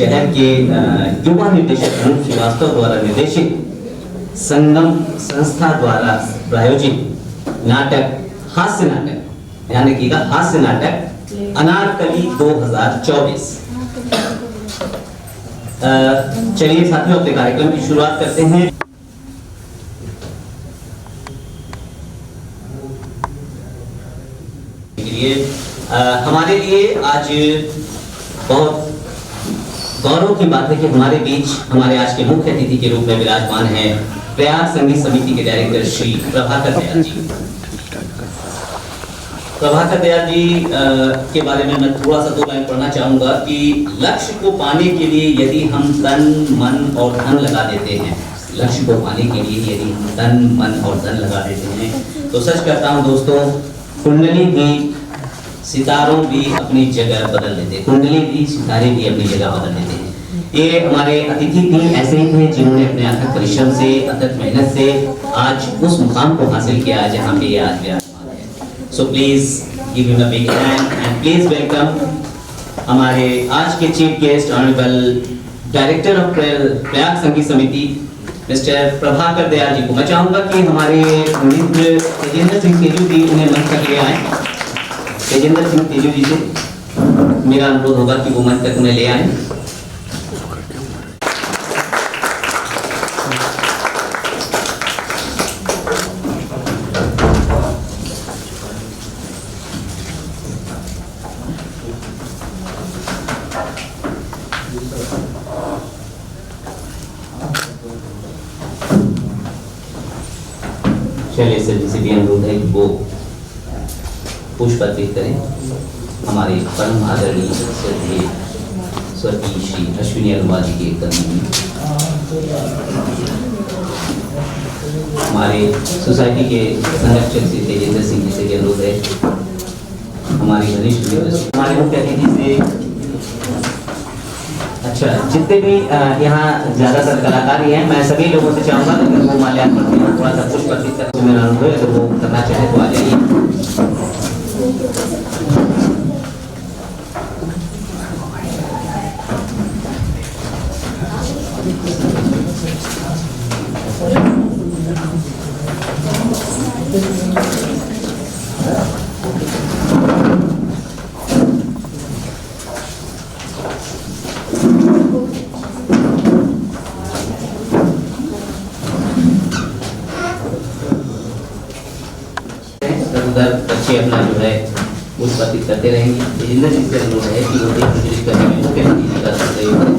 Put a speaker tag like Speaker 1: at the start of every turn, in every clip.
Speaker 1: शहर के युवा निर्देशक अनूप श्रीवास्तव द्वारा निर्देशित संगम संस्था द्वारा प्रायोजित नाटक हास्य नाटक, ध्यान रखिएगा, हास्य नाटक अनारकली 2024। चलिए साथियों, अपने कार्यक्रम की शुरुआत करते हैं। हमारे लिए आज बहुत गौरव की बात है कि हमारे बीच हमारे आज के मुख्य अतिथि के रूप में विराजमान है प्रयाग संगीत समिति के डायरेक्टर श्री प्रभाकर दयाल जी। प्रभाकर दयाल जी के बारे में मैं थोड़ा सा 2 लाइन पढ़ना चाहूंगा कि लक्ष्य को पाने के लिए यदि हम तन मन और धन लगा देते हैं, लक्ष्य को पाने के लिए यदि हम तन मन और धन लगा देते हैं, तो सच कहता हूं दोस्तों, कुंडली भी सितारों भी अपनी जगह बदल देते हैं, कुंडली भी सितारे भी अपनी जगह बदल देते हैं। ये हमारे अतिथि भी ऐसे ही थे जिन्होंने अपने अथक परिश्रम से, अथक मेहनत से आज उस मुकाम को हासिल किया जहां पे ये आज विराजमान है। So please give him a big hand and please welcome हमारे आज के chief guest honourable director of Prayag संगीत समिति मिस्टर प्रभाकर दयाल जी को। मैं चाहूंगा कि हमारे मित्र तेजेंद्र सिंह तेजू जी उन्हें मंच तक ले आए। तेजेंद्र सिंह तेजू जी से मेरा अनुरोध होगा कि वो मंच तक उन्हें ले आए। चलिए सर जी से भी अनुरोध है कि वो पुष्प अर्पित करें हमारे परम आदरणीय स्वर्गीय श्री अश्विनी अग्रवाल जी के कर्म में। हमारे सोसाइटी के संरक्षक श्री तेजेंद्र सिंह जी से भी अनुरोध है, हमारे घनिष्ठ हमारे मुख्य अतिथि से। अच्छा, जितने भी यहाँ ज्यादातर कलाकार ही हैं, मैं सभी लोगों से चाहूंगा कि वो माल्यार्पण थोड़ा सा पुष्प अर्पित करने में अनुरोध है, अगर वो करना चाहे तो आ जाइए। बच्चे अपना जो है उत्पादित करते रहेंगे। तेजेंद्र जी से अनुरोध है कि वो एक करने में मुख्य अतिथि का सहयोग करें।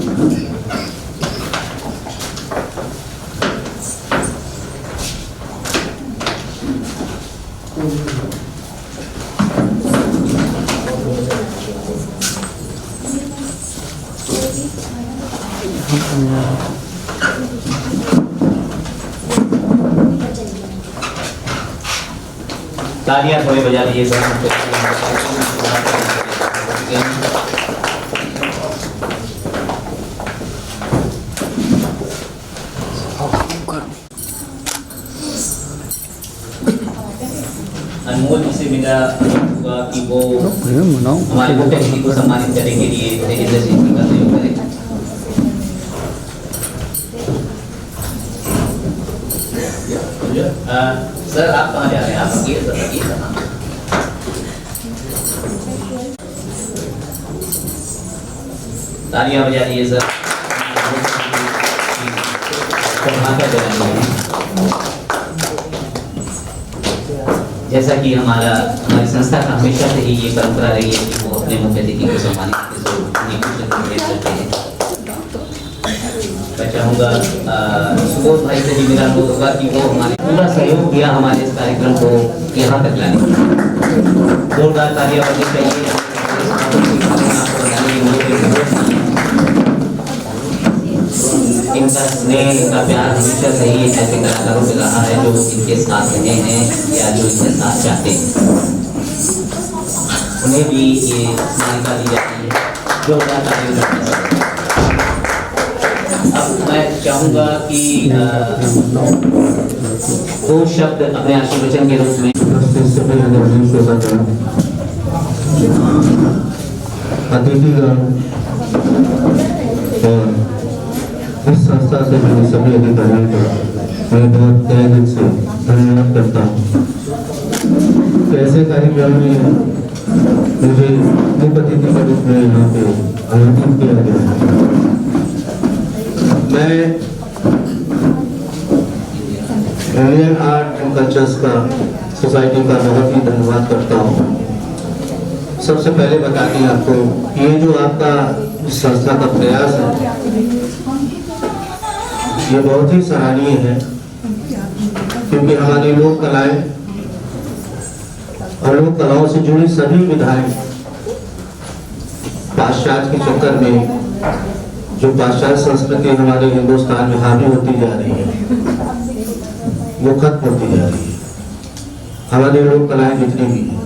Speaker 1: तालियां थोड़े बजा दिए सर। अनमोल जी से मेरा हुआ कि वो हमारे मुख्य अतिथि को सम्मानित करने के लिए तेजेंद्र सिंह जी का सहयोग करें। सर आप कहाँ जा रहे हैं? आप ये तालियां बजा दिए सर। जैसा कि हमारी संस्था का हमेशा से ही ये परंपरा रही है कि वो अपने मुख्य अतिथि को सम्मानित करते हैं। मैं चाहूँगा सुबोध भाई से भी मेरा अनुरोध होगा कि वो हमारे पूरा सहयोग दिया हमारे इस कार्यक्रम को यहाँ तक लाने में। जोरदार तालियां होनी चाहिए। इनका स्नेह, इनका प्यार हमेशा से ही ऐसे कलाकारों से रहा है जो इनके साथ रहे हैं या जो इनके साथ चाहते हैं, उन्हें भी ये मान्यता दी जाती है। जोरदार तालियां। अब मैं चाहूंगा कि 2 शब्द अपने आशीर्वचन के रूप में
Speaker 2: और इस संस्था से जुड़े सभी अधिकारियों को मैं बहुत तहे दिल से धन्यवाद करता हूँ। ऐसे कार्यक्रम में मुझे मुख्य अतिथि के रूप में यहाँ पे आयोजित किया गया है। मैं इंडियन आर्ट एंड कल्चर्स का सोसाइटी का बहुत ही धन्यवाद करता हूँ। सबसे पहले बता दें आपको, ये जो आपका संस्था का प्रयास है ये बहुत ही सराहनीय है, क्योंकि हमारी लोक कलाएं और लोक कलाओं से जुड़ी सभी विधाएं पाश्चात्य के चक्कर में, जो पाश्चात्य संस्कृति हमारे हिंदुस्तान में हावी होती जा रही है, वो खत्म होती जा रही है। हमारी लोक कलाएं जितनी भी हैं,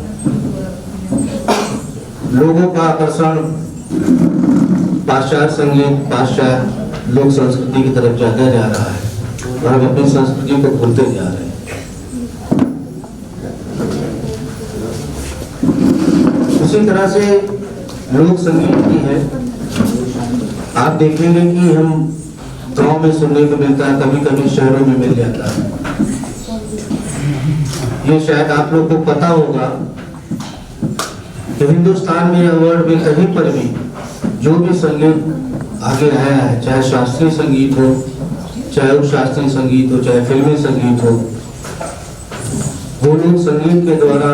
Speaker 2: लोगों का आकर्षण पाश्चात्य संगीत, पाश्चात्य लोक संस्कृति की तरफ ज्यादा जा रहा है और हम अपनी संस्कृति को भूलते जा रहे हैं। उसी तरह से लोक संगीत भी है। आप देखेंगे कि हम गांव में सुनने को मिलता है, कभी कभी शहरों में मिल जाता है। ये शायद आप लोग को पता होगा कि हिंदुस्तान में या वर्ल्ड में कहीं पर भी जो भी संगीत आगे आया है, चाहे शास्त्रीय संगीत हो, चाहे उप शास्त्रीय संगीत हो, चाहे फिल्मी संगीत हो, वो लोग संगीत के द्वारा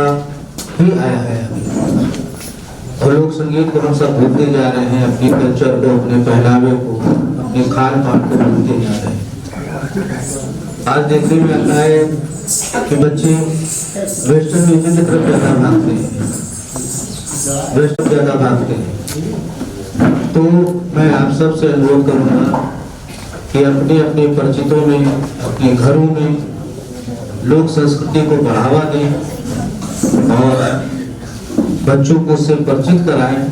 Speaker 2: ही आया है। और लोक संगीत को हम सब भूलते जा रहे हैं, अपने कल्चर को, अपने पहनावे को, अपने खान पान को भूलते जा रहे हैं। आज देखने में आता है कि बच्चे वेस्टर्न म्यूजिक की तरफ ज्यादा भागते हैं, वेस्टर्न ज्यादा भागते हैं। तो मैं आप सब से अनुरोध करूंगा कि अपने अपने परिचितों में, अपने घरों में लोक संस्कृति को बढ़ावा दें और बच्चों को उससे परिचित कराएं,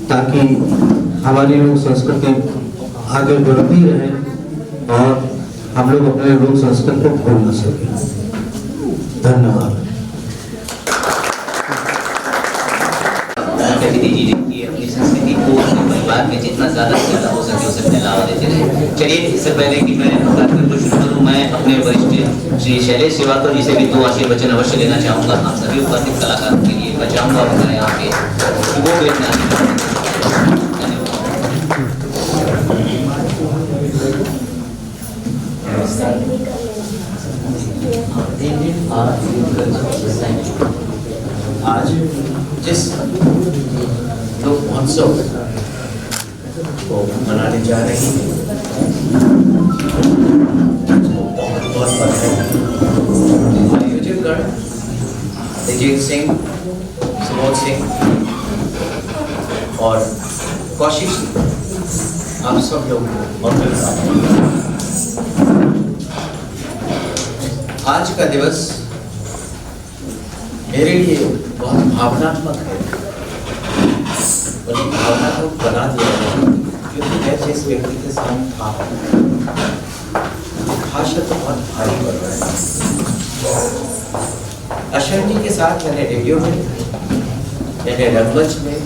Speaker 2: ताकि हमारी लोक संस्कृति आगे बढ़ती रहे और हम लोग अपने लोक संस्कृति को भूल न सकें। धन्यवाद।
Speaker 1: अपनी संस्कृति को अपने परिवार में जितना ज्यादा से ज्यादा हो सके उसे फैलावा देते रहे। चलिए, इससे पहले कि मैं कार्यक्रम को शुरू करूं, मैं अपने वरिष्ठ श्री शैलेश सेवाकर जी से भी 2 आशीर्वचन अवश्य लेना चाहूंगा। आप सभी उपस्थित कलाकारों के लिए मैं चाहूंगा बताएं यहाँ पे वो बेचना।
Speaker 3: आज जिस लोक महोत्सव को मनाने जा रही हैं, बहुत बधाई। आयोजकगण अजीत सिंह, सुबोध सिंह और कौशिक सिंह, आप सब लोग बहुत आज का दिवस मेरे लिए बहुत भावनात्मक है। भावनात्मक बना दिया है क्योंकि मैं जिस व्यक्ति के साथ था, भाषा तो बहुत भारी पड़ रहा है। अशर जी के साथ मैंने रेडियो में, मैंने रंगमंच में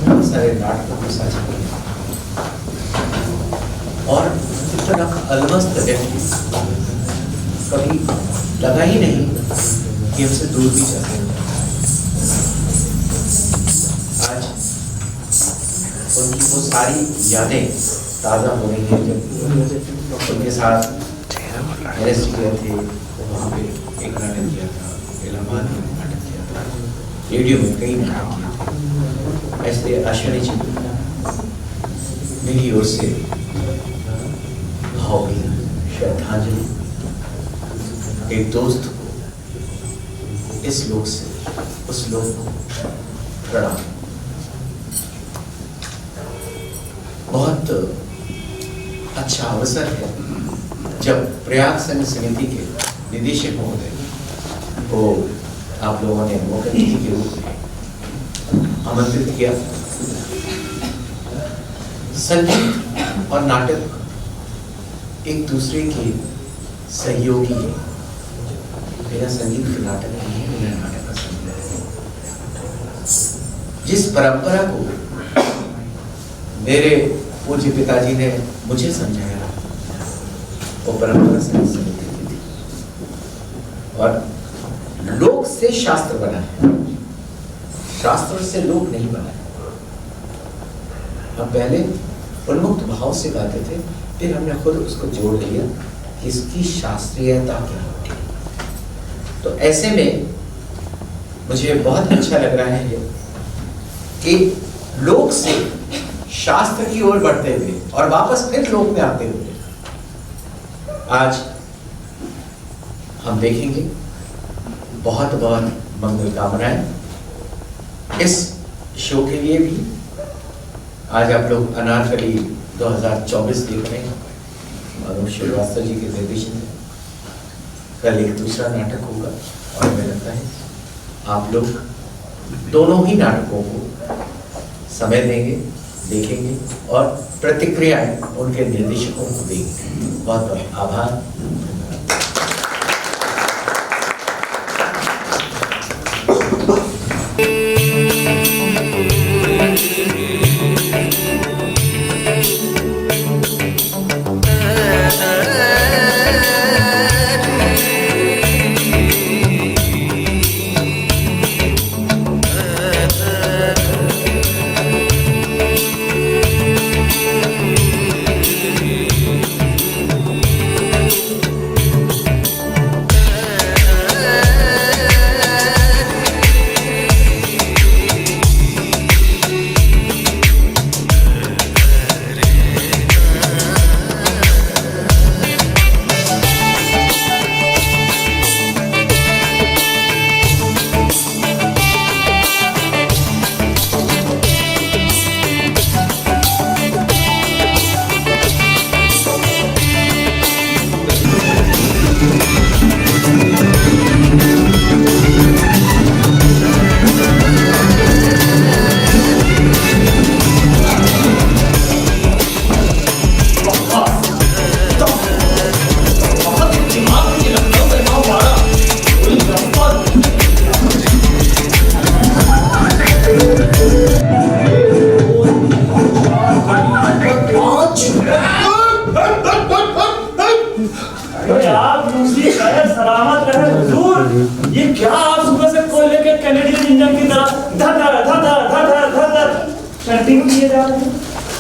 Speaker 3: बहुत सारे नाटकों को साझा किया और इतना अलमस्त व्यक्ति कभी लगा ही नहीं कि हमसे दूर भी जाते हैं। आज उनकी वो सारी यादें ताज़ा हो रही हैं। जब उनके साथ एनएसडी गए थे तो वहाँ पे एक नाटक किया था, इलाहाबाद में नाटक किया था, रेडियो में कई नाटक किए थे। ऐसे आश्चर्य जी मेरी ओर से भावभीनी श्रद्धांजलि एक दोस्त को, इस लोक से उस लोक को प्रणाम। बहुत अच्छा अवसर है जब प्रयाग संघ समिति के निदेशक महोदय को आप लोगों ने मुख्य अतिथि के रूप में आमंत्रित किया। संगीत और नाटक एक दूसरे के सहयोगी है। बिना संगीत के नाटक नहीं है, बिना नाटक का संगीत है। जिस परंपरा को मेरे मुझे पिताजी ने मुझे समझाया, वो परंपरा से समझती थी। और लोक से शास्त्र बना है, शास्त्र से लोक नहीं बना है। हम पहले उन्मुक्त भाव से गाते थे, फिर हमने खुद उसको जोड़ लिया कि इसकी शास्त्रीयता क्या होती है। तो ऐसे में मुझे बहुत अच्छा लग रहा है कि लोक से शास्त्र की ओर बढ़ते हुए और वापस फिर लोक में आते हुए आज हम देखेंगे। बहुत बहुत मंगल कामनाएं इस शो के लिए भी। आज आप लोग अनारकली 2024 देख रहे हैं, मनोज श्रीवास्तव जी के निर्देशन में। कल एक दूसरा नाटक होगा और मुझे लगता है आप लोग दोनों ही नाटकों को समय देंगे, देखेंगे और प्रतिक्रियाएं उनके निर्देशकों को देंगे। बहुत बहुत आभार।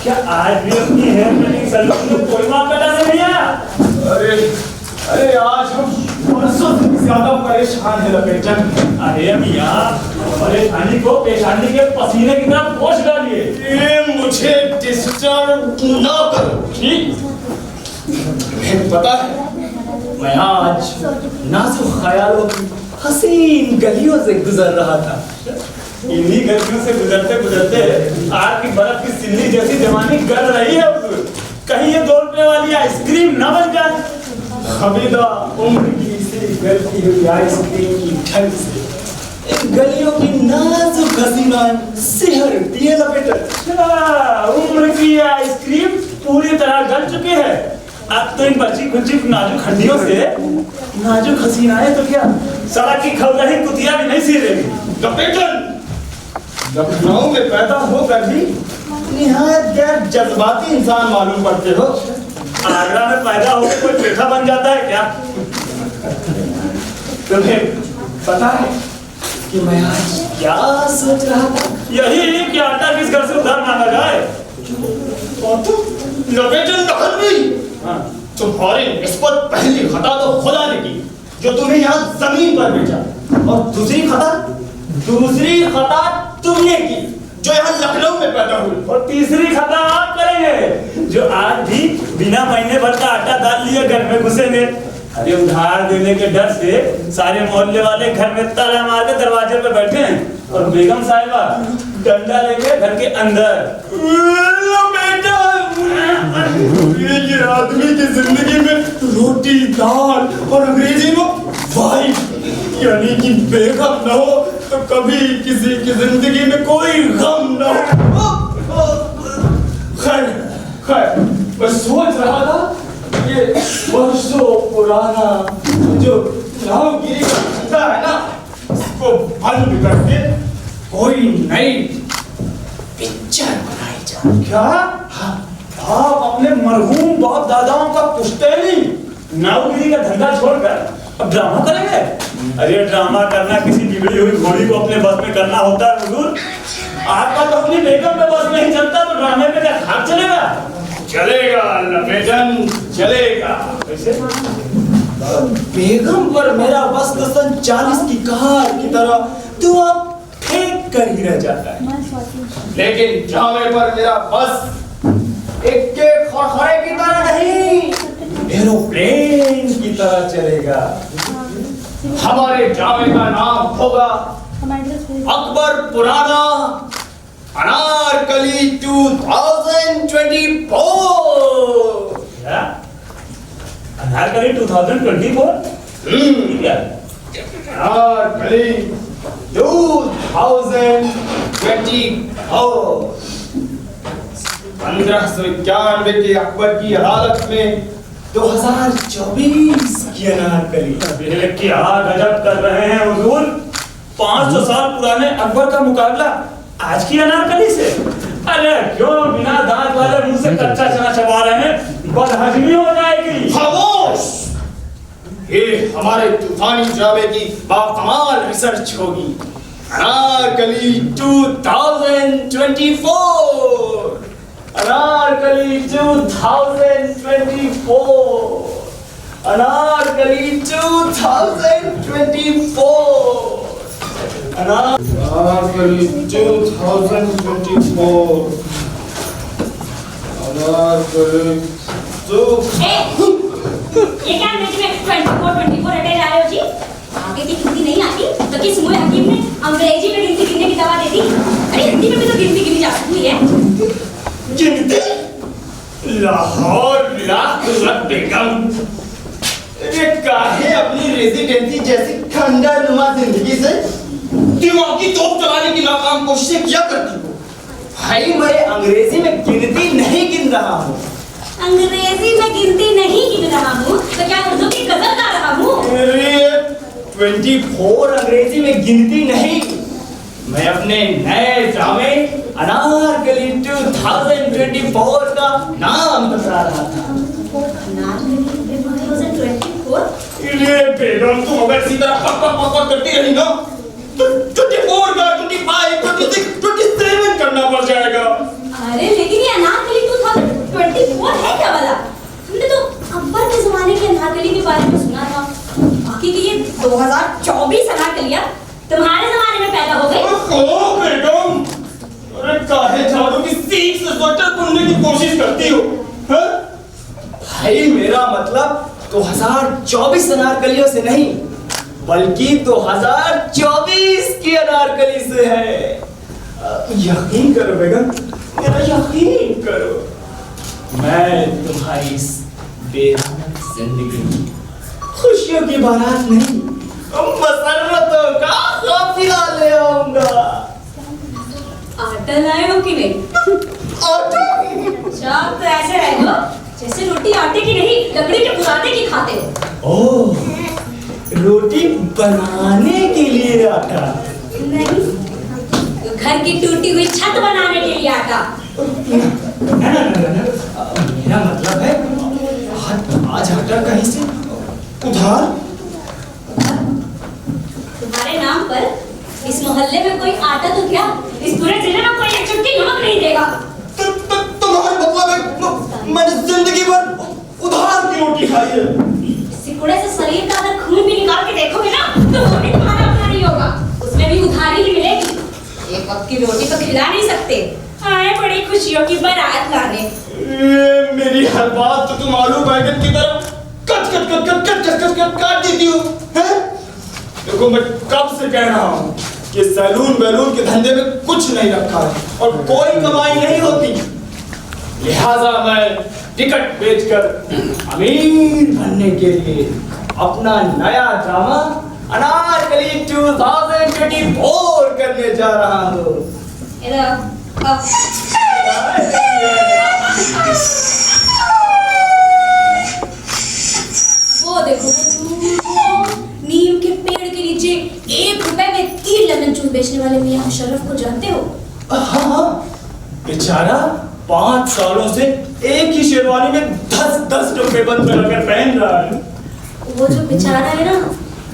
Speaker 4: क्या आज भी अपनी हेयर कटिंग सैलून में कोई मां कटाने नहीं आया?
Speaker 5: अरे आज हम बरसों से ज्यादा परेशान है लपेटन।
Speaker 4: अरे मियां, परेशानी को पेशानी के पसीने की तरह पोंछ डालिए।
Speaker 5: ये मुझे डिस्टर्ब ना करो, ठीक? तुम्हें पता है मैं आज नाजुक ख्यालों की हसीन गलियों से गुजर रहा था।
Speaker 4: इन्हीं गलियों से गुजरते गुजरते आपकी बर्फ की सिल्ली जैसी जवानी गल रही है। कहीं ये 2 रुपए वाली आइसक्रीम ना बन जाए।
Speaker 5: हमीदा उम्र की सी गलती हुई आइसक्रीम की ठंड से इन गलियों की नाजुक हसीनाएं सिहरती है लपेटन।
Speaker 4: उम्र की आइसक्रीम पूरी तरह गल चुकी है। अब तो इन बची खुची नाजुक हड्डियों से नाजुक हसीनाएं तो क्या सड़क की खल रही कुतिया भी नहीं सी रही।
Speaker 5: लपेटन, लखनऊ में पैदा होकर भी निहायत गैर जज्बाती इंसान मालूम पड़ते हो।
Speaker 4: आगरा में पैदा होकर कोई पेठा बन जाता है क्या?
Speaker 5: तुम्हें पता है कि मैं आज क्या सोच रहा था?
Speaker 4: यही कि आटा किस घर से उधार मांगा जाए।
Speaker 5: और तुम लपेटन दखल भी तुम्हारी निस्बत पहली खता तो खुदा ने की जो तुम्हें यहाँ जमीन पर भेजा, और दूसरी खता तुमने की जो यहाँ लखनऊ में पैदा हुई,
Speaker 4: और तीसरी खता आप करेंगे जो आज भी बिना महीने भर का आटा दाल लिए घर में घुसेंगे। अरे उधार देने के डर से सारे मोहल्ले वाले घर में ताला मार के दरवाजे पे बैठे हैं और बेगम साहिबा डंडा लेके घर के अंदर।
Speaker 5: ये आदमी की जिंदगी में रोटी दाल और अंग्रेजी में वाइफ यानी कि बेगम न हो तो कभी किसी की जिंदगी में कोई गम न हो। खैर मैं सोच रहा था ये वर्षों पुराना जो राहगीरी का धंधा है ना, इसको बंद करके कोई नई पिक्चर बनाई जाए। क्या? हाँ,
Speaker 4: आप अपने मरहूम बाप दादाओं का पुश्तैनी नाउगिरी का धंधा छोड़कर अब ड्रामा करेंगे? अरे ड्रामा करना किसी बिगड़ी हुई घोड़ी को अपने बस में करना होता है हुजूर। आपका तो अपनी बेगम पे बस नहीं चलता तो ड्रामे पे क्या खाक चलेगा?
Speaker 5: चलेगा लपेटन, चलेगा।
Speaker 4: कैसे?
Speaker 5: बेगम पर मेरा बस तो सन 40 की कार की तरह तो आप फेंक कर ही रह जाता है, लेकिन ड्रामे पर मेरा बस एक के खड़खड़े की तरह नहीं, एरोप्लेन की तरह चलेगा। हमारे ड्रामे का नाम होगा अकबर पुराना अनारकली 2024।
Speaker 4: क्या? अनारकली 2024? क्या?
Speaker 5: अनारकली 2024। 1591 के अकबर की अदालत में 2024 की अनारकली।
Speaker 4: अबे क्या गजब कर रहे हैं हुजूर। 500 साल पुराने अकबर का मुकाबला आज की अनारकली से? अरे क्यों बिना दांत वाले मुंह से कच्चा चना चबा रहे हैं? बदहजमी हो जाएगी।
Speaker 5: खामोश! ये हमारे तूफानी ड्रामे की बाकमाल रिसर्च होगी। अनारकली 2024। अनारकली 2024। अनारकली 2024। अनारकली 2024। अनारकली 2024।
Speaker 6: ये क्या अंग्रेजी में 24 रटे जा रहे हो जी? आगे की गिनती नहीं आती तो किस मुए हकीम ने अंग्रेजी में गिनती गिनने की दवा दे दी? अरे हिंदी में भी तो गिनती गिनी जा सकती है।
Speaker 5: गिनती? लाहौर लाख बेगम, ये काहे अपनी रेजिडेंसी जैसी खंडरनुमा जिंदगी से दिमागी तोप चलाने की नाकाम कोशिशें क्या करती हो? भाई मैं अंग्रेजी में गिनती नहीं गिन रहा हूँ।
Speaker 6: अंग्रेजी में गिनती नहीं गिन रहा हूँ तो क्या उर्दू की गजल गा रहा हूँ?
Speaker 5: अरे 24 अंग्रेजी में गिनती नहीं, मैं अपने नए ड्रामे अनारकली 2024 का नाम बता रहा था।
Speaker 6: अनारकली 2024?
Speaker 5: ये बेगम तुम अगर इसी तरह पक करती रही ना तो 24 का 25, 26, 27 करना पड़ जाएगा।
Speaker 6: अरे लेकिन ये अनारकली 2024 है क्या वाला? हमने तो अकबर के जमाने के अनारकली के बारे में सुना था, बाकी की ये 2024 अनारकलियां तुम्हारे जमाने में पैदा हो गई।
Speaker 5: ओह बेगम, अरे काहे झाड़ू की सीख से स्वेटर बुनने की कोशिश करती हो? हाँ? भाई मेरा मतलब 2024 अनारकलियों से नहीं बल्कि 2024 की अनारकली से है। यकीन करो बेगम, मेरा यकीन करो, मैं तुम्हारी इस बेरामद जिंदगी खुशियों की बारात नहीं मसरतों का काफिला ले आऊंगा।
Speaker 6: आटा लाए हो कि नहीं?
Speaker 5: आटा?
Speaker 6: अच्छा तो ऐसे रह लो जैसे रोटी आटे की नहीं लकड़ी के पुराने की खाते हो।
Speaker 5: ओह, रोटी बनाने के लिए आटा?
Speaker 6: नहीं, तो घर की टूटी हुई छत बनाने के लिए आटा।
Speaker 5: ना, मेरा मतलब है आज आटा कहीं से उधार।
Speaker 6: तुम्हारे नाम पर इस मोहल्ले में कोई आता तो क्या, इस पूरे जिले में कोई एक चुटकी नमक नहीं देगा।
Speaker 5: तुम्हारा मतलब है मैंने जिंदगी भर उधार की रोटी खाई है?
Speaker 6: सिकुड़े से शरीर का अगर खून भी निकाल के देखोगे ना तो वो भी तुम्हारा अपना नहीं होगा, उसमें भी उधारी ही मिलेगी। एक वक्त की रोटी तो खिला नहीं सकते, आए बड़ी खुशियों की बारात लाने।
Speaker 5: मेरी हर बात तो तुम आलू बैगन की तरह कट काट देती हो, हैं? देखो मैं कब से कह रहा हूँ कि सैलून बैलून के धंधे में कुछ नहीं रखा है और कोई कमाई नहीं होती, लिहाजा मैं टिकट बेचकर अमीर बनने के लिए अपना नया ड्रामा अनारकली 2024 करने जा रहा हूँ।
Speaker 6: वो देखो नीम के पेड़ के नीचे 1 रुपए में 3 लेमन जूस बेचने वाले मियां मुशर्रफ को जानते हो?
Speaker 5: हाँ, बेचारा 5 सालों से
Speaker 4: एक ही शेरवानी में 10-10 टुकड़े बंद कर पहन रहा है।
Speaker 6: वो जो बेचारा है ना,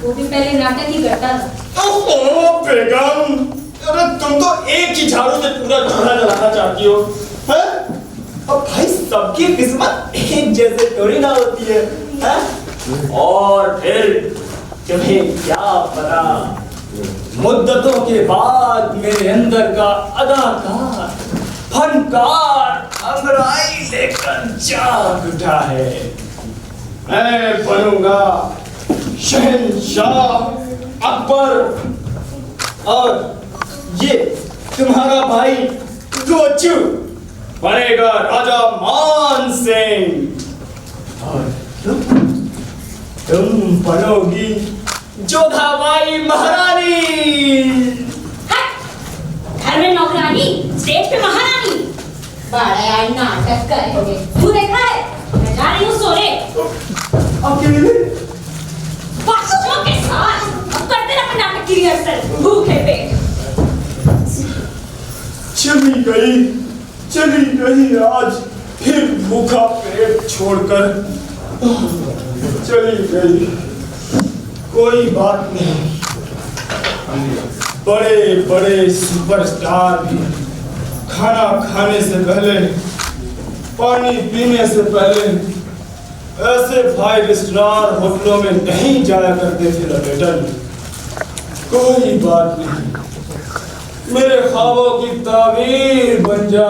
Speaker 6: वो भी पहले नाटक ही करता था।
Speaker 5: ओहो बेगम, अरे तुम तो एक ही झाड़ू से पूरा झोला जलाना चाहती हो, हैं? अब भाई सबकी किस्मत एक जैसे थोड़ी ना होती है, हैं?
Speaker 4: और फिर तुम्हें क्या पता, मुद्दतों के बाद मेरे अंदर का अदाकार, फनकार अंगड़ाई लेकर जाग उठा है।
Speaker 5: मैं बनूंगा शहंशाह अकबर, और ये तुम्हारा भाई गोचू बनेगा राजा मान सिंह, और तुम बनोगी जोधाबाई महारानी।
Speaker 6: घर में नौकरानी, स्टेज पे महारानी। बड़ा यार नाटक करेंगे। तू देखा है? मैं जा रही हूँ सोने।
Speaker 5: अकेले?
Speaker 6: बच्चों के साथ। अब करते रहो नाटक की रिहर्सल, भूखे पेट।
Speaker 5: चली गई आज फिर भूखा पेट छोड़कर चली गई। कोई बात नहीं, बड़े बड़े सुपरस्टार भी खाना खाने से पहले, पानी पीने से पहले ऐसे 5 स्टार होटलों में नहीं जाया करते थे ना बेटा। कोई बात नहीं, मेरे ख्वाबों की ताबीर बन जा।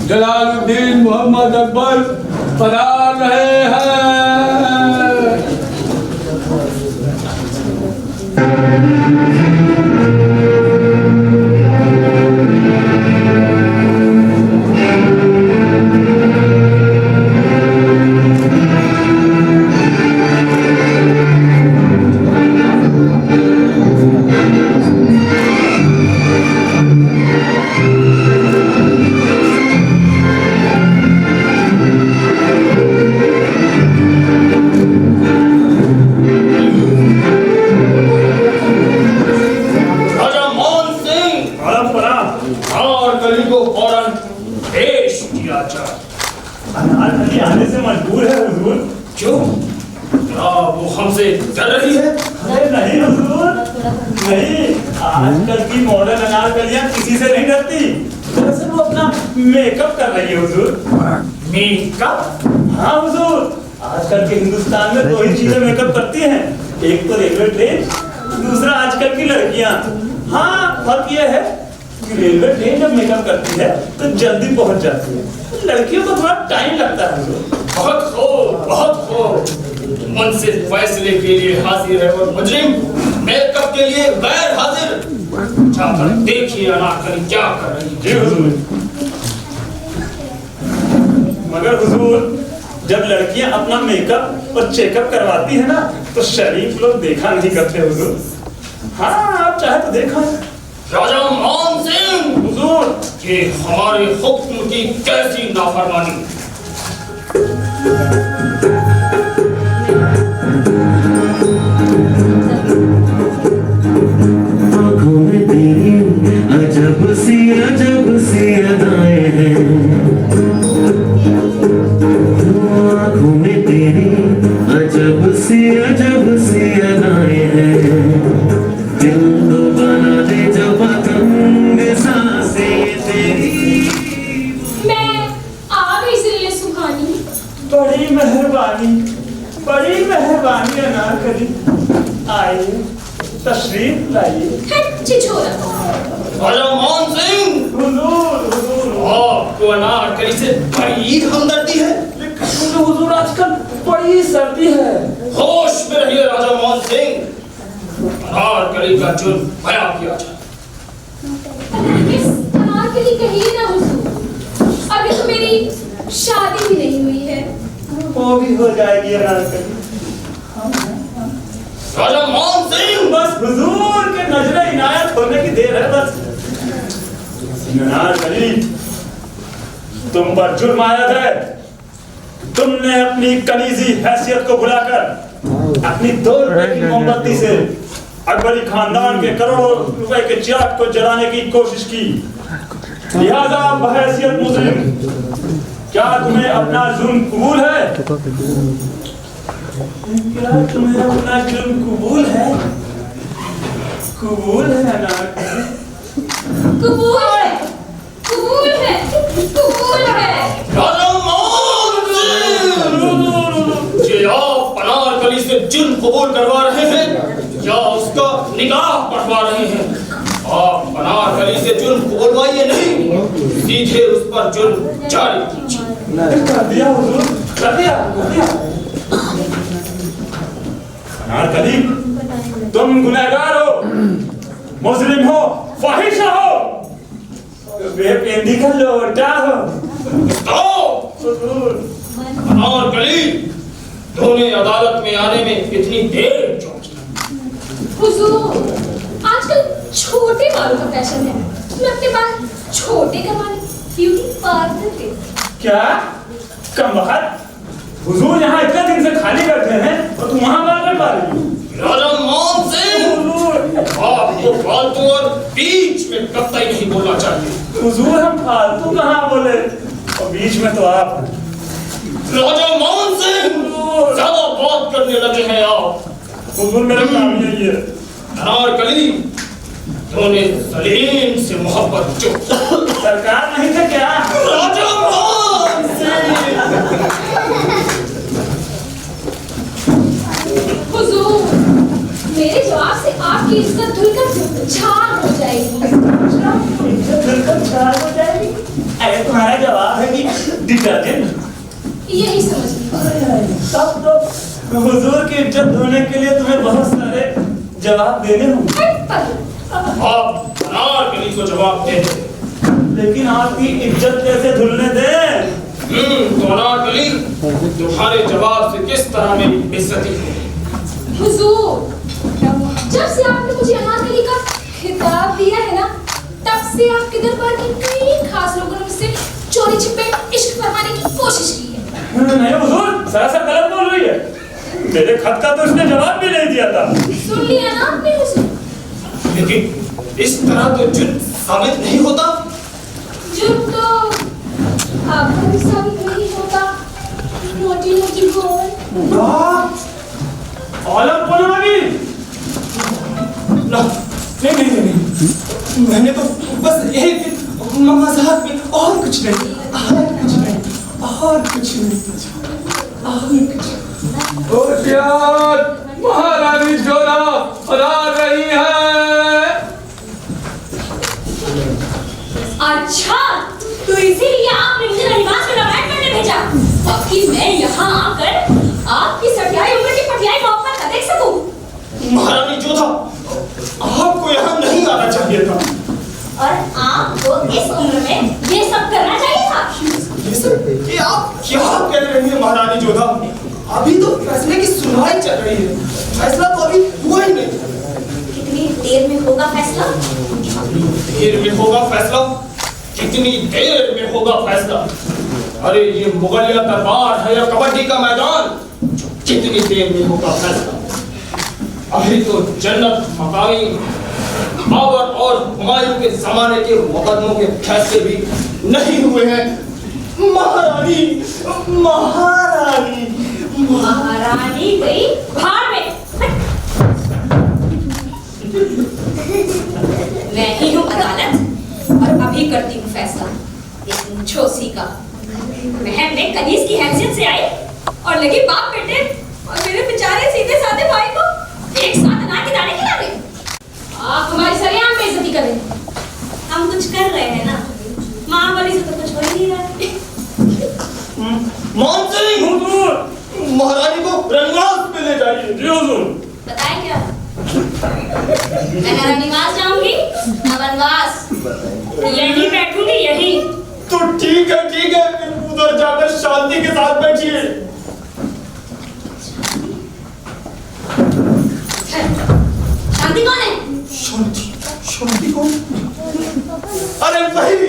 Speaker 7: जलालुद्दीन मोहम्मद अकबर पधार रहे हैं।
Speaker 4: आने से मजबूर है हुजूर।
Speaker 5: क्यों? क्या वो हमसे डर रही है?
Speaker 4: अरे नहीं हुजूर, नहीं। आजकल की मॉडर्न अनारकलियां किसी से नहीं डरती। दरअसल वो अपना मेकअप कर रही है हुजूर।
Speaker 5: मेकअप?
Speaker 4: हाँ हुजूर, आजकल के हिंदुस्तान में 2 ही चीजें मेकअप करती हैं, एक तो रेलवे ट्रेन, दूसरा आजकल की लड़कियां। हाँ, फर्क ये है कि रेलवे ट्रेन जब मेकअप करती है तो जल्दी पहुंच जाती है, लड़कियों को थोड़ा टाइम लगता है हुजूर।
Speaker 5: बहुत खूब, बहुत खूब। मुझसे फैसले के लिए हाजिर है और मुजरिम मेकअप के लिए गैर हाजिर। जाकर देखिए अनारकली क्या कर रही है।
Speaker 4: जी हुजूर। मगर हुजूर, जब लड़कियां अपना मेकअप और चेकअप करवाती है ना तो शरीफ लोग देखा नहीं करते हुजूर। हाँ, आप चाहे तो देखा।
Speaker 5: राजा मान सिंह
Speaker 4: हुजूर,
Speaker 5: ये हमारे हुक्म की कैसी नाफरमानी।
Speaker 8: आँखों में तेरी अजब सी अदाएं हैं, आँखों में तेरी अजब सी अदाएं हैं, दिल तो बना दे जब पतंग सांसें तेरी।
Speaker 6: मैं आ गई इसलिए सुहानी।
Speaker 4: बड़ी मेहरबानी अनारकली। आइए, तशरीफ लाइए।
Speaker 6: छिछोरा।
Speaker 5: राजा मान सिंह,
Speaker 4: हुजूर,
Speaker 5: आपको अनारकली से बड़ी हमदर्दी है।
Speaker 4: लेकिन हुजूर आजकल बड़ी सर्दी है।
Speaker 5: होश में रहिए राजा मान सिंह, अनारकली का जुर्म बयां किया जाए।
Speaker 6: अनारकली कहिए ना हुजूर, अभी तो मेरी शादी भी नहीं हुई है।
Speaker 4: वो भी हो जाएगी अनारकली।
Speaker 5: राजा मान सिंह,
Speaker 4: बस हुजूर के नजरे इनायत होने की देर है बस। अनारकली, तुम पर जुर्म आयत है। तुमने अपनी कनीजी हैसियत को भुलाकर अपनी 2 रुपए की मोमबत्ती से अकबरी खानदान के करोड़ों रुपए के चिराग को जलाने की कोशिश की। लिहाजा बहैसियत मुस्लिम क्या तुम्हें अपना जुर्म कबूल है? क्या तुम्हें अपना जुर्म कबूल है? कबूल है ना?
Speaker 6: कबूल है, कबूल है, कबूल है।
Speaker 5: या अनारकली से जुर्म कबूल करवा रहे हैं या उसका निकाह पढ़वा रहे हैं। आप अनारकली से जुर्म कबूलवाइए नहीं, सीधे उस पर जुर्म जारी कीजिए।
Speaker 4: कर दिया हुजूर, कर दिया। अनारकली, तुम गुनहगार हो, मुस्लिम हो, फाहिशा हो, बेपेंदी का लोटा हो।
Speaker 5: अनारकली, दोनों अदालत में आने में इतनी देर क्यों की?
Speaker 6: हुजूर, आजकल छोटे बालों का फैशन है। मैं अपने बाल छोटे करवाने ब्यूटी पार्लर पे।
Speaker 4: क्या कमबख्त, हुजूर यहाँ इतने दिन से खाली बैठे हैं और तुम वहाँ बाल कटवा रही हो?
Speaker 5: राजा मान सिंह, आपको फालतू और बीच में कतई नहीं बोलना चाहिए।
Speaker 4: हुजूर हम फालतू कहाँ बोले, और बीच में तो आप।
Speaker 5: राजा मान सिंह, ज्यादा बात करने लगे हैं आप।
Speaker 4: हुजूर मेरा काम यही है।
Speaker 5: अनारकली, तूने सलीम से मोहब्बत जो
Speaker 4: सरकार नहीं थे क्या?
Speaker 5: राजा मान सिंह,
Speaker 6: हुजूर, मेरे जवाब से आपकी इज्जत धुलकर छान हो जाएगी।
Speaker 4: अरे तुम्हारा जवाब है कि डिटर्जेंट।
Speaker 6: यही समझ लीजिए।
Speaker 4: तब तो हुजूर की इज्जत धोने के लिए तुम्हें बहुत सारे जवाब देने होंगे।
Speaker 5: आप अनारकली को जवाब दे दें।
Speaker 4: लेकिन आपकी इज्जत कैसे धुलने दें?
Speaker 5: तो अनारकली, तुम्हारे जवाब से किस तरह मेरी बेइज्जती हुई?
Speaker 6: हुजूर, जब से आपने मुझे अनारकली का खिताब दिया है ना, तब से आपके दरबार के कई खास लोगों ने मुझसे चोरी छिपे इश्क फरमाने की कोशिश की है।
Speaker 4: नहीं हुजूर, सरासर गलत बोल रही है। मेरे खत का तो उसने जवाब भी नहीं दिया था।
Speaker 6: सुन लिया ना आपने हुजूर?
Speaker 5: लेकिन इस तरह तो जुर्म साबित नहीं होता।
Speaker 6: जुर्म तो आपका भी साबित नहीं होता। मोटी मोटी गोल।
Speaker 4: औलम बोलो अभी।
Speaker 5: नहीं, मैंने तो बस एक मजाक में, और कुछ नहीं, और कुछ नहीं, और कुछ नहीं, और कुछ नहीं।
Speaker 7: होशियार, महारानी जोरा आ रही है।
Speaker 6: अच्छा, तो इसीलिए आपने मुझे रहीबाज में रवायत करने भेजा, ताकि मैं यहाँ आकर आपकी सटियाई उम्र की पटियाई मोहब्बत का देख सकूं।
Speaker 5: महारानी जोधा, आपको यहाँ नहीं आना चाहिए था।
Speaker 6: और आपको इस उम्र में ये सब करना चाहिए था।
Speaker 5: ये सब, ये आप क्या कह रही हैं महारानी जोधा? अभी तो फैसले की सुनवाई चल रही है, फैसला तो अभी हुआ ही नहीं।
Speaker 6: कितनी देर में होगा फैसला?
Speaker 5: देर में होगा फैसला? कितनी देर में होगा फैसला? अरे ये मुगलिया दरबार है या कबड्डी का मैदान? कितनी देर में होगा फैसला? अभी तो जन्नत, मकामी, बाबर और हुमायूं के जमाने के मुकदमों के फैसले भी नहीं हुए हैं। महारानी, महारानी,
Speaker 6: महारानी गई भाड़ में। मैं ही हूँ अदालत और अभी करती हूँ फैसला इस मुझोसी का। बहन ने कनीज की हैसियत से आई और लगी बाप बेटे और मेरे बेचारे सीधे साधे भाई को एक साथ अनार के दाने खिला रहे। आप हमारी सरेआम बेइज्जती कर रहे हैं। हम कुछ कर रहे हैं ना, माँ वाली से तो कुछ हो ही नहीं रहा है।
Speaker 5: मान सिंह, महारानी को रंगवास पे ले जाइए।
Speaker 4: जी हुजूर।
Speaker 6: बताएं क्या? मैं ना रंगवास जाऊंगी ना वनवास, यही बैठूंगी यही।
Speaker 5: तो ठीक है, ठीक है, फिर उधर जाकर शांति के साथ बैठिए।
Speaker 6: शांति कौन है?
Speaker 5: शांति, शांति कौन? अरे वही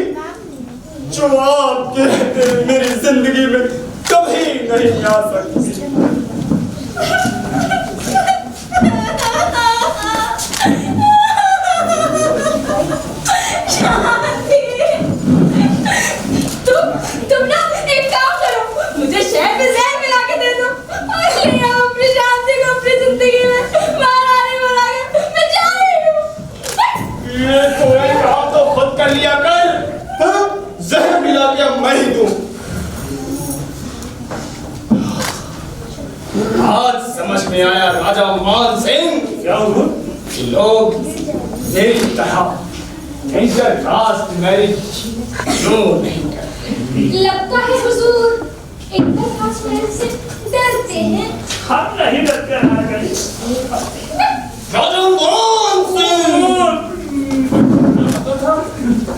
Speaker 5: जो आपके रहते मेरी जिंदगी में कभी नहीं आ सकती। में आया राजा मान सिंह।
Speaker 4: क्या हुजूर?
Speaker 5: कि लोग मेरी तरह इंटरकास्ट मैरिज क्यों नहीं करते?
Speaker 6: लगता है हुजूर इंटरकास्ट मैरिज से डरते हैं।
Speaker 4: हम नहीं डरते अनारकली।
Speaker 5: राजा मान सिंह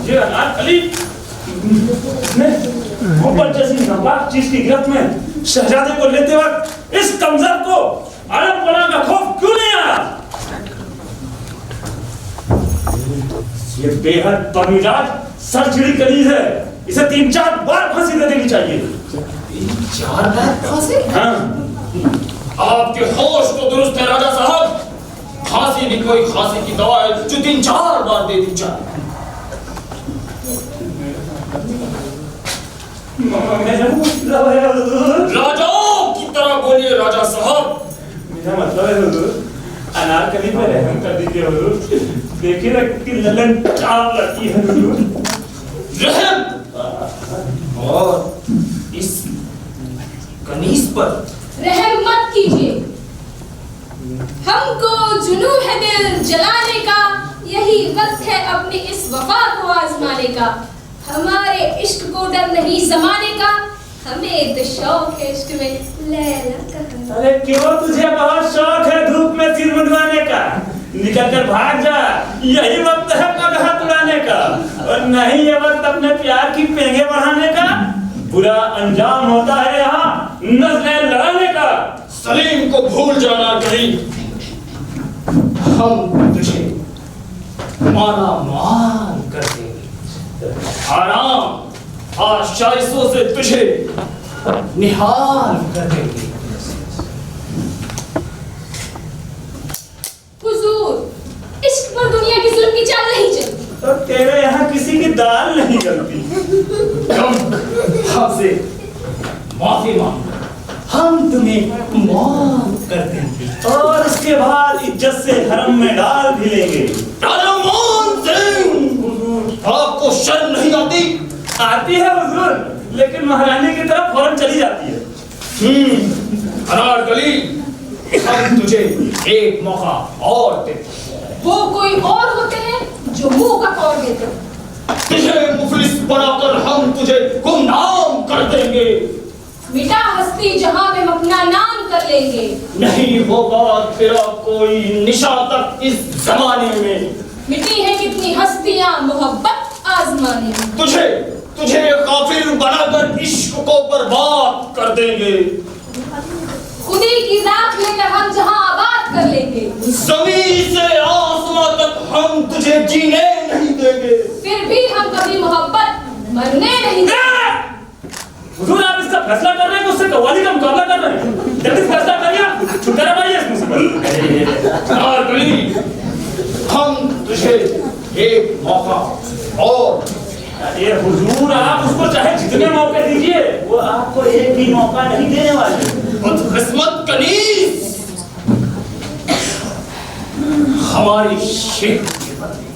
Speaker 4: ये अनारकली ऊपर जैसी नापाक चीज की गिरफ्त में शहजादे को लेते वक्त इस कमजोर को आलम पना का खौफ क्यों नहीं आया? ये बेहद बदमिजाज सरचिड़ी कलीज है, इसे 3-4 बार फांसी दे देनी चाहिए।
Speaker 5: 3-4 बार फांसी?
Speaker 4: हाँ।
Speaker 5: आपके होश तो दुरुस्त है राजा साहब। फांसी भी कोई खांसी की दवा है जो 3-4 बार दे दी जाए। राजाओं की तरह बोलिए राजा साहब।
Speaker 4: मेरा मतलब है हुजूर, अनारकली पर रहम कर दीजिए हुजूर। देखिए ना कितनी ललन चाप लड़की है हुजूर।
Speaker 5: रहम और इस कनीज पर
Speaker 6: रहम मत कीजिए। हमको जुनू है दिल जलाने का, यही वक्त है अपनी इस वफा को आजमाने का। हमारे इश्क को डर नहीं जमाने का, हमें तो शौक है इश्क में लैला का।
Speaker 4: अरे क्यों तुझे बहुत शौक है धूप में सिर मुंडवाने का? निकल कर भाग जा, यही वक्त है पगहा उड़ाने का। और नहीं ये वक्त अपने प्यार की पेंगे बढ़ाने का। बुरा अंजाम होता है यहाँ नस्लें लड़ाने का।
Speaker 5: सलीम को भूल जाना कहीं। हम तुझे माना मान कर देंगे। आराम आशाइशों से तुझे निहाल कर देंगे।
Speaker 6: हुजूर, इश्क पर दुनिया की जुल्म की चाल नहीं चलती।
Speaker 4: तो तेरे यहाँ किसी की दाल नहीं गलती।
Speaker 5: हमसे माफी मांग, हम तुम्हें माफ कर देंगे
Speaker 4: और उसके बाद इज्जत से हरम में डाल भी लेंगे।
Speaker 5: राजा मान सिंह, आपको शर्म नहीं आती?
Speaker 4: आती है हुजूर, लेकिन महारानी की तरफ फौरन चली जाती है।
Speaker 5: अनारकली, हम तुझे एक मौका और देते हैं।
Speaker 6: वो कोई और होते हैं जो मुंह का कौर देते हैं।
Speaker 5: तुझे मुफलिस बनाकर हम तुझे गुमनाम कर देंगे।
Speaker 6: मिटा हस्ती जहां में अपना नाम कर लेंगे।
Speaker 5: नहीं होगा तेरा कोई निशान इस जमाने में।
Speaker 6: मिटी है कितनी हस्तियां मोहब्बत आजमाने में।
Speaker 5: तुझे काफिर बनाकर इश्क को बर्बाद कर देंगे।
Speaker 6: खुदी की राख लेकर हम जहां आबाद कर लेंगे।
Speaker 5: जमीन से आसमां तक हम तुझे जीने नहीं देंगे।
Speaker 6: फिर भी हम कभी मोहब्बत मरने नहीं देंगे।
Speaker 4: हुजूर आप इसका फैसला कर रहे हैं कि उससे कव्वाली का मुकाबला कर रहे हैं? जल्दी फैसला करिए, छुटकारा पाइए इस मुसीबत।
Speaker 5: अनारकली, हम तुझे एक मौका और।
Speaker 4: अरे हुजूर आप उसको चाहे जितने मौके दीजिए, वो आपको एक भी मौका नहीं देने वाले।
Speaker 5: बदकिस्मत कनीज, हमारी शेख के बदले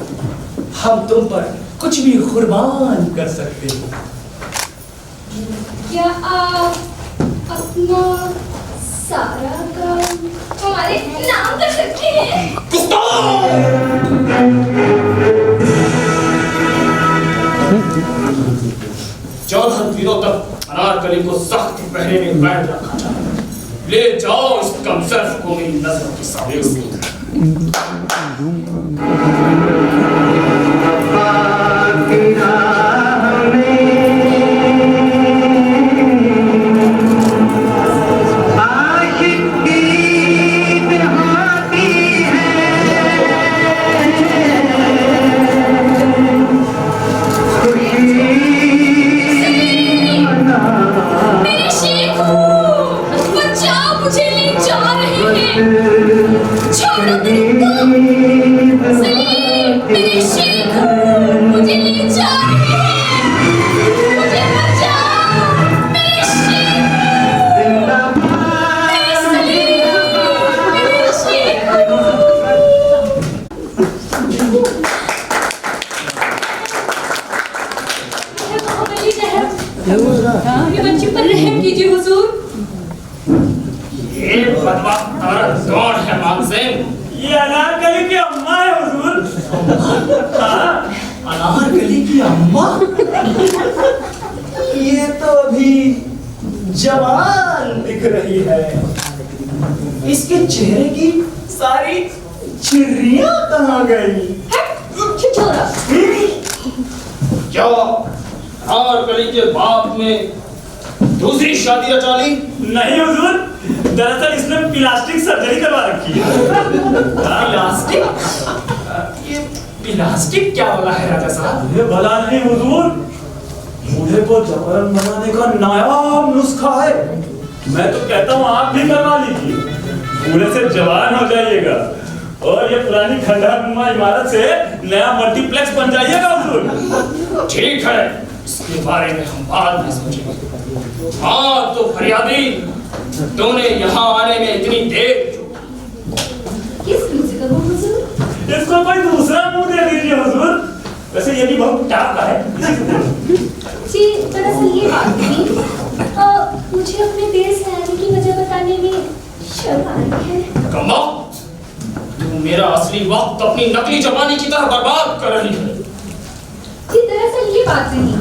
Speaker 5: हम तुम पर कुछ भी कुर्बान कर सकते हैं।
Speaker 6: क्या आप अपना सारा काम हमारे नाम कर सकते हैं?
Speaker 5: चौदह दिनों तक अनारकली को सख्त पहरे में बैठ रखा जाए। ले जाओ इस कमजोर को मेरी नजर के सामने। कौन है मान सिंह?
Speaker 4: ये अनारकली की अम्मा है हुजूर। हाँ,
Speaker 5: अनारकली की अम्मा? ये तो अभी जवान दिख रही है। इसके चेहरे की सारी झुर्रियां कहाँ गई?
Speaker 6: छिछोरा।
Speaker 5: क्या अनारकली के बाप ने दूसरी शादी रचा ली?
Speaker 4: नहीं हुजूर, दरअसल इसने प्लास्टिक सर्जरी करवा रखी है।
Speaker 5: प्लास्टिक? ये प्लास्टिक क्या वाला है राजा साहब?
Speaker 4: ये भला नहीं हुजूर, बूढ़े को जबरन बनाने का नायाब नुस्खा है। मैं तो कहता हूँ आप भी करवा लीजिए, बूढ़े से जवान हो जाइएगा और ये पुरानी खंडहरनुमा इमारत से नया मल्टीप्लेक्स बन जाइएगा हुजूर।
Speaker 5: ठीक है, इसके बारे में हम बाद में सोचेंगे। हाँ तो फरियादी, तूने यहाँ आने में इतनी देर
Speaker 6: किस मुंह से करूं हुजूर?
Speaker 4: इसको कोई दूसरा मुंह दे दीजिए हुजूर। वैसे ये भी बहुत टाप का है।
Speaker 6: जी दरअसल ये बात थी, मुझे अपने देर से आने की वजह बताने में शर्म आ रही है।
Speaker 5: कम्मा, तू मेरा असली वक्त अपनी नकली जवानी की तरह बर्बाद कर रही है।
Speaker 6: जी दरअसल ये बात नहीं,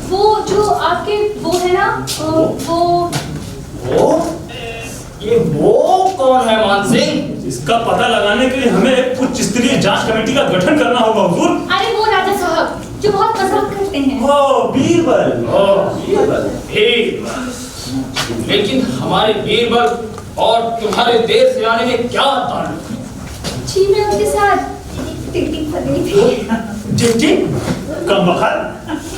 Speaker 6: वो जो आपके वो है ना,
Speaker 5: वो? ये वो कौन है मान सिंह?
Speaker 4: इसका पता लगाने के लिए हमें एक उच्च स्तरीय जांच कमेटी का गठन करना होगा हुजूर।
Speaker 6: अरे वो राजा साहब जो बहुत मजाक करते हैं।
Speaker 4: ओ बीरबल,
Speaker 5: बीरबल। लेकिन हमारे बीरबल और तुम्हारे देर से आने में क्या ताल्लुक है?
Speaker 6: जी मैं उनके साथ डेटिंग कर गई थी।
Speaker 4: डेटिंग? कमबख्त,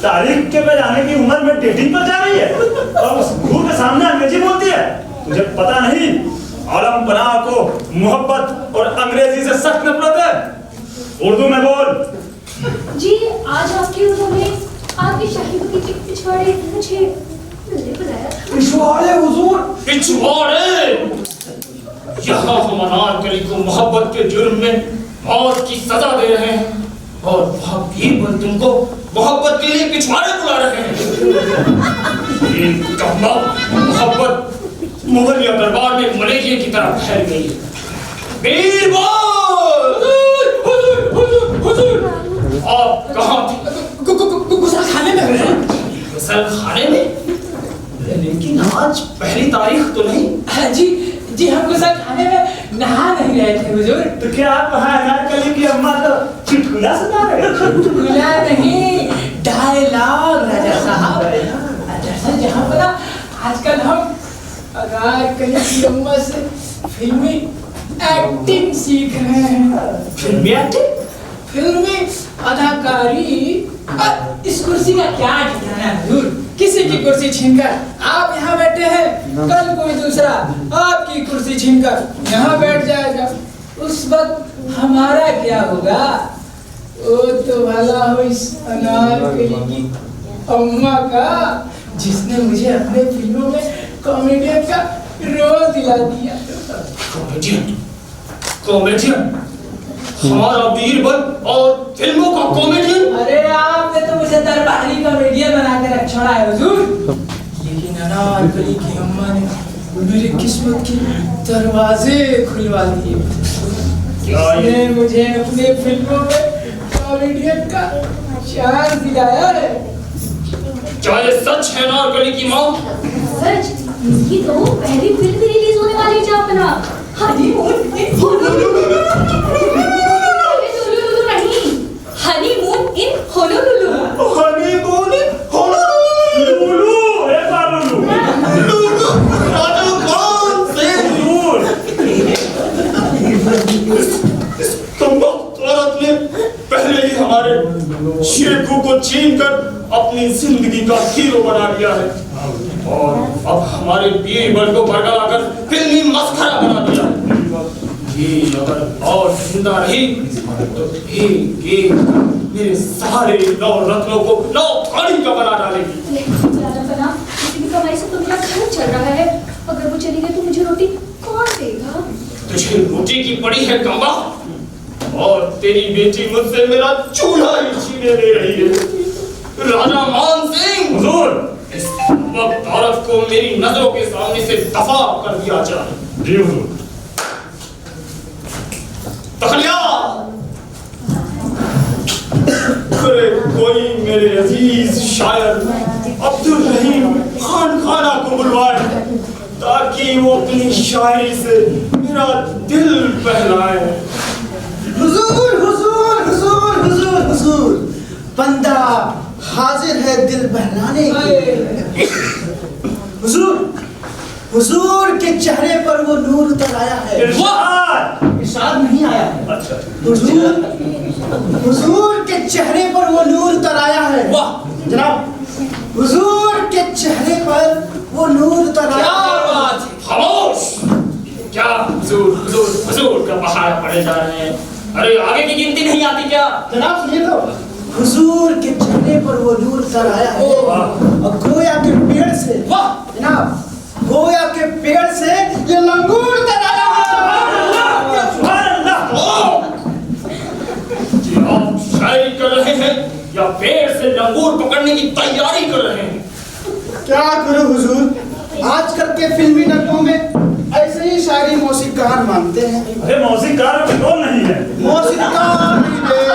Speaker 4: तारीख के बजाने की उम्र में डेटिंग पर जा रही है और उस बूढ़े के सामने अंग्रेजी बोलती है। तुझे पता नहीं आलम पनाह को मोहब्बत और अंग्रेजी से सख्त नफरत है। उर्दू में बोल।
Speaker 6: जी आज आपके उन्होंने आपके शाही बगीचे के पिछवाड़े मुझे मिलने बुलाया था।
Speaker 5: पिछवाड़े हुजूर? पिछवाड़े? यहाँ हम अनारकली को मोहब्बत के जुर्म में मौत की सजा दे रहे हैं और वहाँ बीरबल तुमको मोहब्बत के लिए पिछवाड़े बुला रहे हैं। ये कम्मा मोहब्बत मुगलिया दरबार में मलेरिया की तरह फैल गई है। बीरबल! आप कहाँ थे? गुसल खाने में गए? गुसल खाने में? लेकिन आज पहली तारीख तो नहीं।
Speaker 9: जी हम गुसल खाने में नहा नहीं रहे थे हुजूर।
Speaker 4: तो क्या आप वहाँ अनारकली की अम्मा को चुटकुला सुना रहे?
Speaker 9: चुटकुला नहीं, डायलॉग राजा साहब। दरअसल जहाँ पर आजकल हम अनारकली की अम्मा से फिल्मी एक्टिंग सीख रहे हैं।
Speaker 5: फिल्मी एक्टिंग?
Speaker 9: फिल्मी अदाकारी। इस कुर्सी का क्या ठिकाना है हुजूर? किसी की कुर्सी छीनकर आप यहाँ बैठे हैं, कल कोई दूसरा आपकी कुर्सी छीनकर यहाँ बैठ जाएगा। उस वक्त हमारा क्या होगा? वो तो भला हो इस अनारकली की अम्मा का, जिसने मुझे अपने फिल्मों में कॉमेडियन का रोल दिला दिया।
Speaker 5: कॉमेडियन? कॉमेडियन? हमारा बीरबल और फिल्मों का कॉमेडियन?
Speaker 9: अरे आपने तो मुझे दरबारी कॉमेडियन बना के रख छोड़ा है हुजूर। लेकिन अनारकली की अम्मा ने मेरी किस्मत के दरवाजे खुलवा दिए। उसने मुझे अपने फिल्मों में कॉमेडियन का चांस दिलाया है।
Speaker 5: क्या ये सच है अनारकली की माँ?
Speaker 6: सच? इसकी तो पहली फिल्म रिलीज होने वाली है अपना honeymoon in Honolulu. Honeymoon in Honolulu.
Speaker 5: Honeymoon in Honolulu?
Speaker 4: Lulu, एक बार लुलु।
Speaker 5: लुलु? राजा कौन से?
Speaker 4: हुजूर।
Speaker 5: इस कमबख्त औरत ने पहले ही हमारे शेखू को छीनकर अपनी जिंदगी का हीरो बना दिया है और अब हमारे बीरबल को बरगलाकर फिल्मी मस्खरा बना दिया है। ये अगर और जिंदा रही तो एक मेरे सारे नौ रत्नों को नौ कड़ी का बना डालेगी।
Speaker 6: किसी भी कमाई से तो मेरा घर चल रहा है, अगर वो चली गई तो मुझे रोटी कौन देगा?
Speaker 5: तुझे रोटी की पड़ी है कम्बा, और तेरी बेटी मुझसे मेरा चूल्हा ही छीने ले रही है। राजा मान सिंह,
Speaker 4: हुजूर,
Speaker 5: वक्त औरत को मेरी नजरों के सामने से दफा कर दिया जाए।
Speaker 4: जी हुजूर।
Speaker 5: तखलिया, अरे कोई मेरे अजीज शायर अब्दुल रहीम खान खाना को बुलवाए ताकि वो अपनी शायरी से मेरा दिल बहलाए।
Speaker 10: हुजूर हुजूर हुजूर हुजूर हुजूर, बंदा हाजिर है दिल बहलाने के। हुजूर हुजूर के चेहरे पर वो नूर उतर आया है। इरशाद नहीं आया है।
Speaker 5: अच्छा,
Speaker 10: हुजूर हुजूर के चेहरे पर वो नूर उतर आया है।
Speaker 5: वाह
Speaker 10: जनाब, हुजूर के चेहरे पर वो नूर उतर आया है।
Speaker 5: खामोश! क्या हुजूर हुजूर हुजूर का पहाड़ पड़े जा रहे हैं? अरे आगे की गिनती नहीं आती क्या?
Speaker 10: जनाब सुनिए तो, हुजूर के चेहरे पर वो नूर उतर आया है और गोया के पेड़ से,
Speaker 5: वाह
Speaker 10: जनाब, गोया के पेड़ से ये लंगूर उतर आया है।
Speaker 5: जी आप शायरी कर रहे हैं या पेड़ से लंगूर पकड़ने की तैयारी कर रहे हैं?
Speaker 10: क्या करूं हुजूर, आजकल के फिल्मी नगमों में ऐसे ही शायरी मौसीकार मानते हैं।
Speaker 4: अरे मौसीकार में कौन नहीं है?
Speaker 10: मौसीकार नहीं है,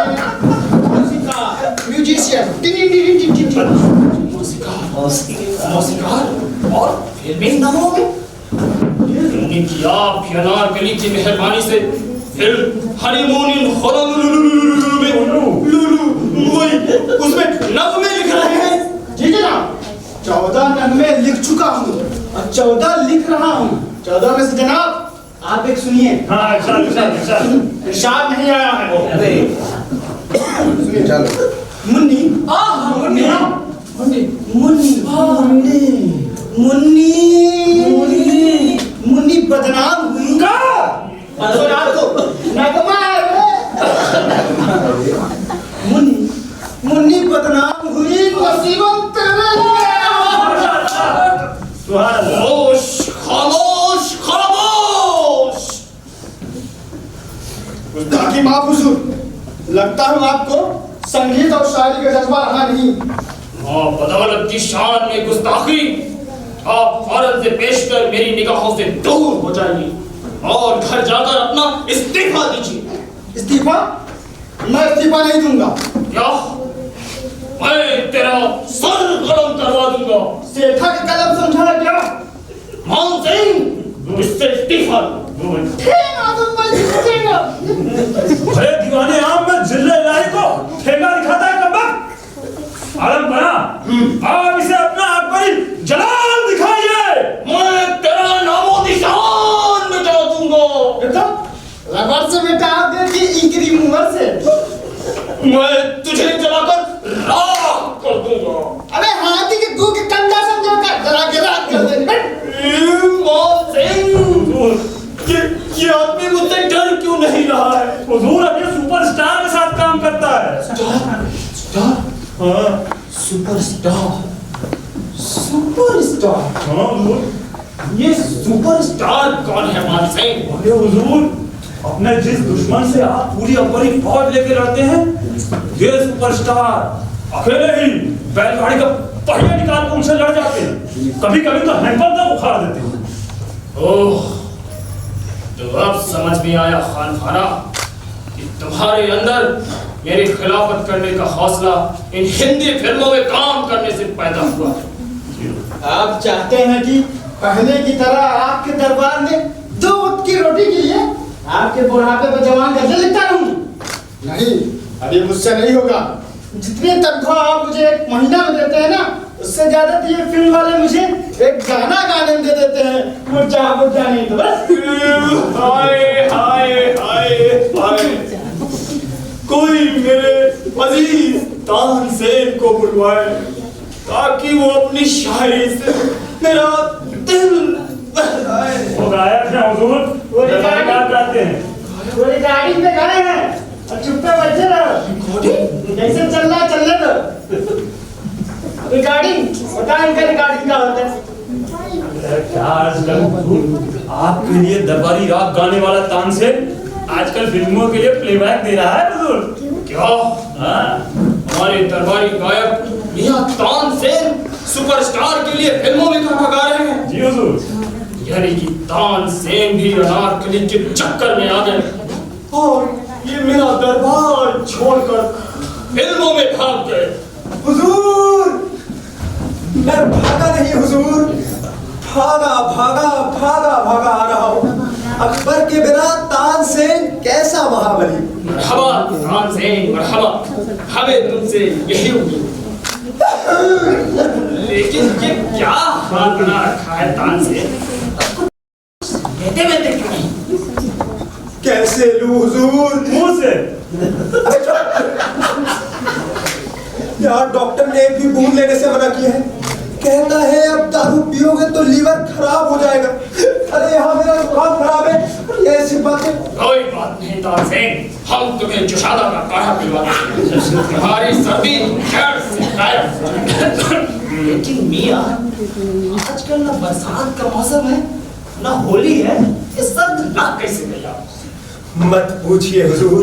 Speaker 10: मौसीकार, म्यूजिशियन।
Speaker 5: मौसीकार और फिल्मी नगमों में यानी कि आप अनारकली की मेहरबानी से फिल्म हनीमून इन होनोलुलु में लुलु वही उसमें नगमे लिख रहे हैं?
Speaker 10: जी जनाब, 14 नगमे लिख चुका हूँ और 14 लिख रहा हूँ। 14 में से जनाब आप एक सुनिए।
Speaker 4: हाँ,
Speaker 10: इरशाद नहीं आया है। अरे सुनिए, चलो। मुन्नी, मुन्नी, मुन्नी, मुन्नी, मुन्नी, मुन्नी, मुन्नी बदनाम हुई। रात को नगमा है। मुन्नी, मुन्नी बदनाम हुई, नसीबों तेरे
Speaker 5: खामोश खामोश खामोश!
Speaker 10: ताकि माफ हुजूर, लगता है आपको संगीत और शायरी का जज्बा रहा नहीं।
Speaker 5: बदौलत की शान में गुस्ताखी आप फौरन से पेश कर मेरी निगाहों से दूर हो जाइए और घर जाकर अपना इस्तीफा दीजिए।
Speaker 10: इस्तीफा? मैं इस्तीफा नहीं दूंगा।
Speaker 5: क्या? मैं तेरा सर कलम करवा दूंगा।
Speaker 10: सेठा के कलम समझा क्या?
Speaker 5: मान सिंह, इससे इस्तीफा
Speaker 4: अरे दीवाने आम में जिले इलाही को ठेका दिखाता है कब? आलम बना, आप इसे अपना अकबरी जलाल दिखाइए।
Speaker 5: मैं तेरा नामो निशान मिटा दूंगा।
Speaker 10: एकदम रबर से मिटा देगी इंकरी मुहर से।
Speaker 5: मैं तुझे जलाकर राख कर दूंगा।
Speaker 10: अबे हाथी के गू के कंधा समझो कर जला के राख कर देंगे।
Speaker 5: ये आदमी मुझसे डर क्यों नहीं रहा है?
Speaker 4: हुजूर अब ये सुपरस्टार के साथ काम करता है।
Speaker 5: स्टार?
Speaker 4: हाँ
Speaker 5: सुपरस्टार? सुपरस्टार?
Speaker 4: हाँ हुजूर।
Speaker 5: ये सुपरस्टार कौन है मान सिंह?
Speaker 4: अरे हुजूर, अपने जिस दुश्मन से आप पूरी अकबरी फौज लेके लड़ते हैं, ये सुपरस्टार अकेले ही बैलगाड़ी का पहिया निकाल कर उनसे लड़ जाते हैं। कभी कभी तो हैंडपंप तक उखाड़ देते हैं।
Speaker 5: ओह, तो अब समझ में आया खान खाना कि तुम्हारे अंदर मेरी खिलाफत करने का हौसला इन हिंदी फिल्मों में काम करने से पैदा हुआ।
Speaker 10: आप चाहते हैं कि पहले की तरह आपके दरबार में 2 वक्त की रोटी के लिए आपके बुढ़ापे पर जवान गजल लिखता रहूं? नहीं, अभी मुझसे नहीं होगा। जितनी तनख्वाह आप मुझे एक महीना में देते हैं ना, उससे ज्यादा तो ये फिल्म वाले मुझे एक गाना गाने में दे देते हैं। मुझा नहीं तो बस।
Speaker 5: हाय हाय हाय हाय! कोई मेरे अजीज तानसेन को बुलवाए ताकि वो अपनी शायरी से मेरा दिल बहलाए।
Speaker 4: वो गायक हैं हुजूर, वो गाना गाते हैं।
Speaker 10: वो गाड़ी में खड़े हैं और चुप्पे बैठे रहो। जैसे चल रहा चलने दो। रिकॉर्डिंग पता है इनका रिकॉर्डिंग क्या होता है?
Speaker 4: क्या आजकल आपके लिए दरबारी राग गाने वाला तानसेन आजकल फिल्मों के लिए प्लेबैक दे रहा है हुजूर।
Speaker 5: क्या? हमारे दरबारी गायक मियां तानसेन सुपरस्टार के लिए फिल्मों में गाना गा रहे हैं।
Speaker 4: जी हुजूर।
Speaker 5: यानी कि तानसेन भी अनारकली के चक्कर में आ गए और ये मेरा दरबार छोड़कर फिल्मों में भाग गए।
Speaker 10: हुजूर, मैं भागा नहीं हुजूर, भागा भागा भागा भागा आ रहा हूँ। अकबर के बिना तानसेन कैसा महाबली।
Speaker 5: मरहबा तानसेन मरहबा, हमें तुमसे यही उम्मीद। लेकिन ये क्या हाल बना रखा है तानसेन, कहते कहते क्यों नहीं?
Speaker 10: कैसे लूं हुजूर?
Speaker 4: मुंह से।
Speaker 10: यार डॉक्टर ने एक भी बूंद लेने से मना किया है, कहता है अब दारू पियोगे तो लीवर खराब हो जाएगा। अरे यहाँ मेरा जुकाम खराब है, ये ऐसी बातें।
Speaker 5: कोई बात नहीं तानसेन, हम तुम्हें जुशादा का काढ़ा पिलवाएंगे, तुम्हारी सर्दी जड़ से गायब। लेकिन मियाँ, आजकल ना बरसात का मौसम है ना होली है, ये सर्द लाग कैसे गया?
Speaker 10: मत पूछिए हुजूर,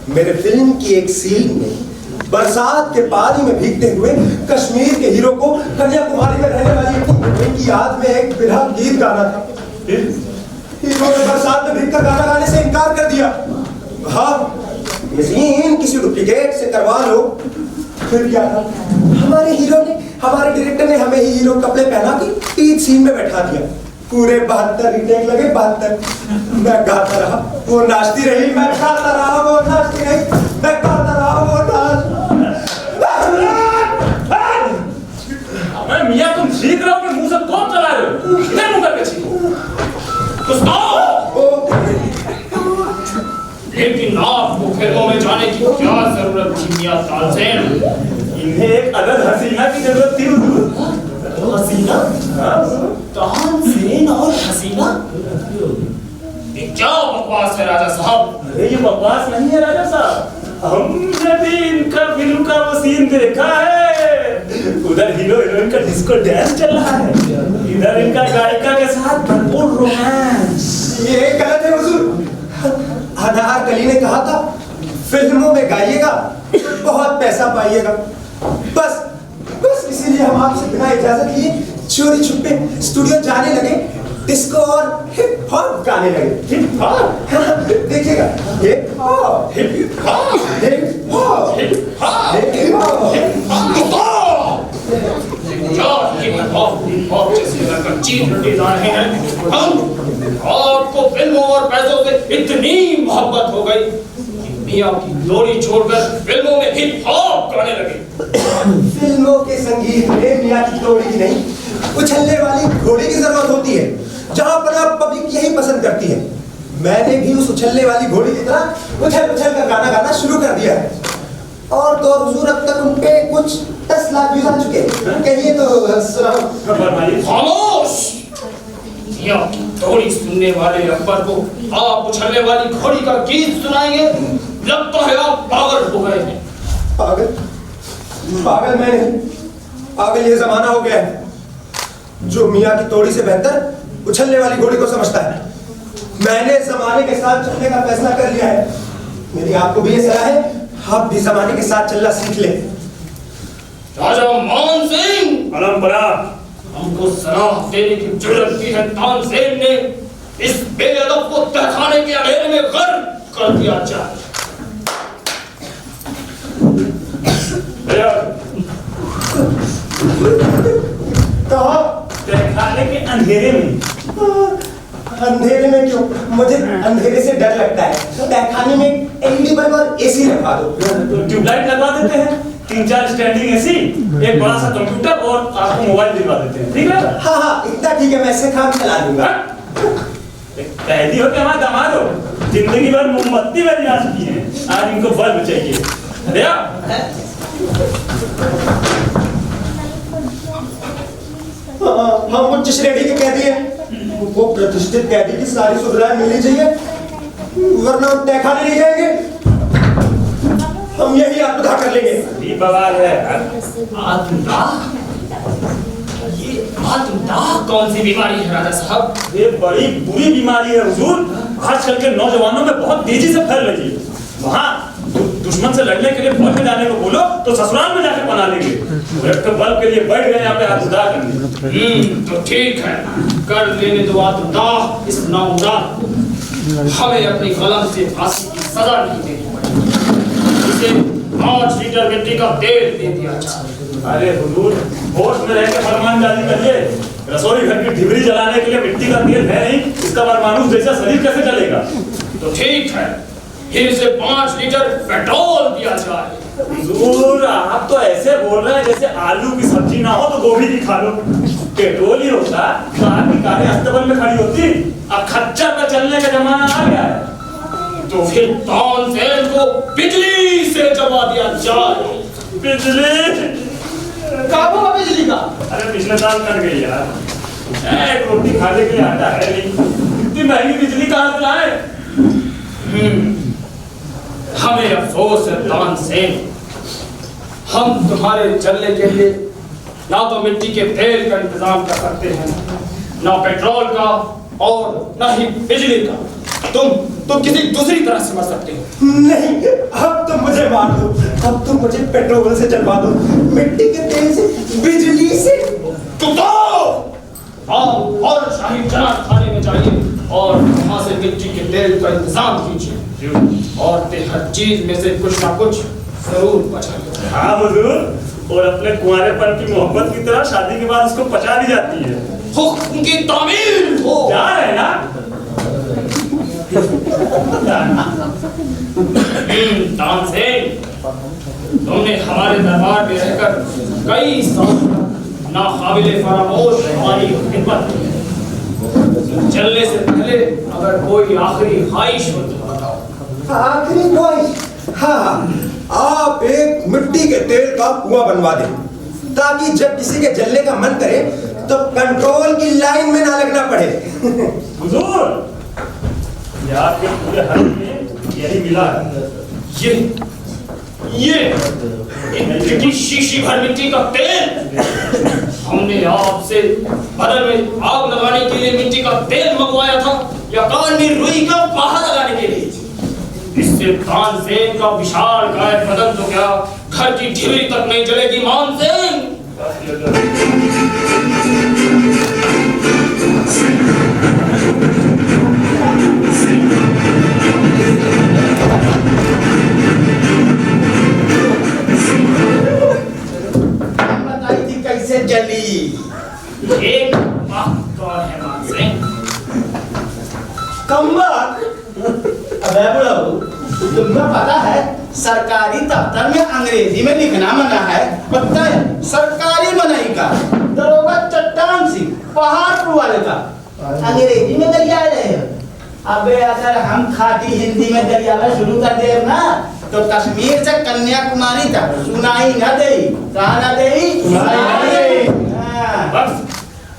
Speaker 10: मेरे फिल्म की एक सीन में बरसात के पानी में भीगते हुए कश्मीर के हीरो को कन्याकुमारी में रहने वाली एक बहन की याद में एक बिरहा गीत गाना था। हीरो ने बरसात में भीगकर गाना गाने से इनकार कर दिया। हाँ, ये सीन किसी डुप्लीकेट से करवा लो। फिर क्या था, हमारे डायरेक्टर ने हमें ही हीरो कपड़े पहना के बीच सीन में बैठा दिया। पूरे 72 रीटेक लगे, 72। मैं गाता रहा, वो नाचती रही, मैं गाता रहा, वो नाचती रही, मैं गाता रहा, वो नाच।
Speaker 4: अबे मियाँ, तुम सीख रहे हो कि मुंह से कौन चला रहे हो? इधर मुंह करके सीखो। कुछ
Speaker 5: लेकिन आपको फिल्मों में जाने की क्या जरूरत थी मियाँ तानसेन?
Speaker 4: इन्हें एक अलग हसीना की जरूरत थी हुजूर।
Speaker 5: हसीना? तानसेन और हसीना? ये क्या बकवास है राजा साहब?
Speaker 4: अरे ये बकवास नहीं है राजा साहब, हमने भी इनका फिल्म का वो सीन देखा है। उधर हीरो हीरोइन का डिस्को डांस चल रहा है, इधर इनका गायिका के साथ भरपूर रोमांस।
Speaker 10: ये गलत है हुजूर। अनारकली ने कहा था फिल्मों में गाइएगा बहुत पैसा पाइएगा। बस इसीलिए हम आपसे बिना इजाजत लिए चोरी छुपे स्टूडियो जाने लगे, डिस्को और हिप हॉप गाने लगे।
Speaker 5: Hip hop?
Speaker 10: देखिएगा, hip hop hip hop hip hop
Speaker 5: hip hop
Speaker 10: hip hop
Speaker 5: hip hop जैसे लगभग चीज डिजाइन है। हम आपको फिल्मों और पैसों से इतनी मोहब्बत हो गई कि मियाँ की जोड़ी छोड़कर फिल्मों में हिप हॉप गाने लगे।
Speaker 10: फिल्मों के संगीत में मियाँ की जोड़ी की नहीं, उछलने वाली घोड़ी की जरूरत होती है, जहां पर आप पब्लिक यही पसंद करती है। मैंने भी उस उछलने वाली घोड़ी की तरह उछल उछल कर गाना गाना शुरू कर दिया है। और तो हुजूर अब तक उनपे कुछ 10 लाख व्यूज आ चुके हैं। कहिए तो सुनाओ।
Speaker 5: खामोश! मियाँ की घोड़ी सुनने वाले अकबर को आप उछलने वाली घोड़ी का गीत सुनाएंगे? लगता है आप पागल हो गए हैं।
Speaker 10: पागल मैं नहीं, पागल ये जमाना हो गया है जो मियाँ की तोड़ी से बेहतर उछलने वाली घोड़ी को समझता है। मैंने जमाने के साथ चलने का फैसला कर लिया है। मेरी आपको भी ये सलाह है, आप भी जमाने के साथ चलना सीख ले।
Speaker 5: राजा मान सिंह,
Speaker 4: परंपरा
Speaker 5: हमको सलाह देने की जुर्रत की है। तानसेन ने इस बेअदब को तहखाने के अंधेरे में गर्क कर दिया जाए।
Speaker 4: तहखाने के अंधेरे में?
Speaker 10: अंधेरे में क्यों? मुझे अंधेरे से डर लगता है। तहखाने में एलईडी बल्ब और एसी लगा दो।
Speaker 4: तो ट्यूबलाइट लगवा देते हैं, 3-4 स्टैंडिंग एसी, एक बड़ा सा कंप्यूटर और आपको मोबाइल दिलवा देते हैं। ठीक है?
Speaker 10: हाँ, इतना ठीक है, मैं ऐसे काम चला दूंगा।
Speaker 4: कैदी हो के हमारे दामाद हो, जिंदगी भर मोमबत्ती में जा चुकी है, आज इनको बल्ब चाहिए।
Speaker 10: हम उच्च श्रेणी के कैदी हैं, वो प्रतिष्ठित कैदी की सारी सुविधाएं मिलनी चाहिए, वरना हम तहखाने नहीं जाएंगे। हम यही आत्मदाह कर लेंगे।
Speaker 4: ये बवाल है।
Speaker 5: आत्मदाह? ये आत्मदाह कौन सी बीमारी है राजा साहब?
Speaker 4: ये बड़ी बुरी बीमारी है हुजूर, आजकल के नौजवानों में बहुत तेजी से फैल रही है। वहाँ दुश्मन से लड़ने के लिए फौज में जाने को बोलो तो ससुराल में जाकर बना लेंगे। तो बल्ब के लिए बैठ गए यहाँ पे हाथ उदा करने।
Speaker 5: तो ठीक है, कर लेने दो आत्मदाह इस नामुराद को। हमें अपनी कलम से फांसी की सजा नहीं देनी पड़ेगी। इसे 5 लीटर मिट्टी का तेल दे दिया जाए।
Speaker 4: अरे हुजूर, होश में रह के फरमान जारी करिए। रसोई घर की ढिबरी जलाने के लिए मिट्टी का तेल है नहीं, इसका परमाणु जैसा शरीर कैसे चलेगा?
Speaker 5: तो ठीक है, फिर से 5 लीटर पेट्रोल दिया जाए।
Speaker 4: हुजूर, आप तो ऐसे बोल रहे हैं जैसे आलू की सब्जी ना हो तो गोभी की खा लो। पेट्रोल ही होता तो आपकी कारें अस्तबल में खड़ी होती। अब खच्चर पे चलने का जमाना आ गया है।
Speaker 5: तो फिर तानसेन को बिजली से जमा दिया जाए।
Speaker 4: बिजली?
Speaker 5: कब होगा बिजली का?
Speaker 4: अरे पिछले साल कट गई यार। एक रोटी खाने के लिए आता है नहीं, इतनी महंगी बिजली कहाँ से लाए?
Speaker 5: हमें अफसोस है तानसेन, हम तुम्हारे चलने के लिए ना तो मिट्टी के तेल का इंतजाम कर सकते हैं, ना पेट्रोल का और ना ही बिजली का। तुम किसी दूसरी तरह से मर सकते हो।
Speaker 10: नहीं, अब तो मुझे मार दो, अब तो मुझे पेट्रोल से जलवा दो, मिट्टी के तेल से, बिजली से।
Speaker 5: और शाही जनाब खाने में जाइए और वहां से मिट्टी के तेल का इंतजाम कीजिए और हर चीज में से कुछ ना कुछ जरूर बचाइए।
Speaker 4: हाँ हुजूर, और अपने कुंवारेपन की मोहब्बत की तरह शादी के बाद उसको पचा भी जाती है।
Speaker 5: हुक्म की तामील हो।
Speaker 4: जा रहे ना?
Speaker 5: तानसेन, तुमने हमारे दरबार में रहकर कई साल नाकाबिले फरामोश हमारी खिदमत की। चलने से पहले अगर कोई आखिरी ख्वाहिश हो तो बताओ।
Speaker 10: आखिरी ख्वाहिश? हाँ, आप एक मिट्टी के तेल का कुआं बनवा दें ताकि जब किसी के जलने का मन करे तो कंट्रोल की लाइन में ना लगना पड़े।
Speaker 4: हुजूर, ये आपके पूरे हल में यही मिला है।
Speaker 5: ये की शीशी भर मिट्टी का तेल। हमने आपसे बदल में आग लगाने के लिए मिट्टी का तेल मंगवाया था या कान में रुई का फाहा लगाने के लिए? इससे तानसेन का विशाल काय बदन तो क्या घर की ढिबरी तक नहीं जलेगी। मानसेन,
Speaker 10: बताई थी कैसे जली?
Speaker 5: एक बात और है मानसेन।
Speaker 10: कम्बक? अबे बुढ़ऊ, तुम्हें पता है सरकारी दफ्तर में अंग्रेजी में लिखना मना है, पता है? सरकारी मनाही का दरोगा चट्टान सिंह पहाड़पुर वाले का अंग्रेजी में दरिया रहे। अबे अगर हम खाटी हिंदी में दरियावा शुरू कर दे ना तो कश्मीर से कन्याकुमारी तक सुनाई न दे। कहा न दे?
Speaker 4: बस,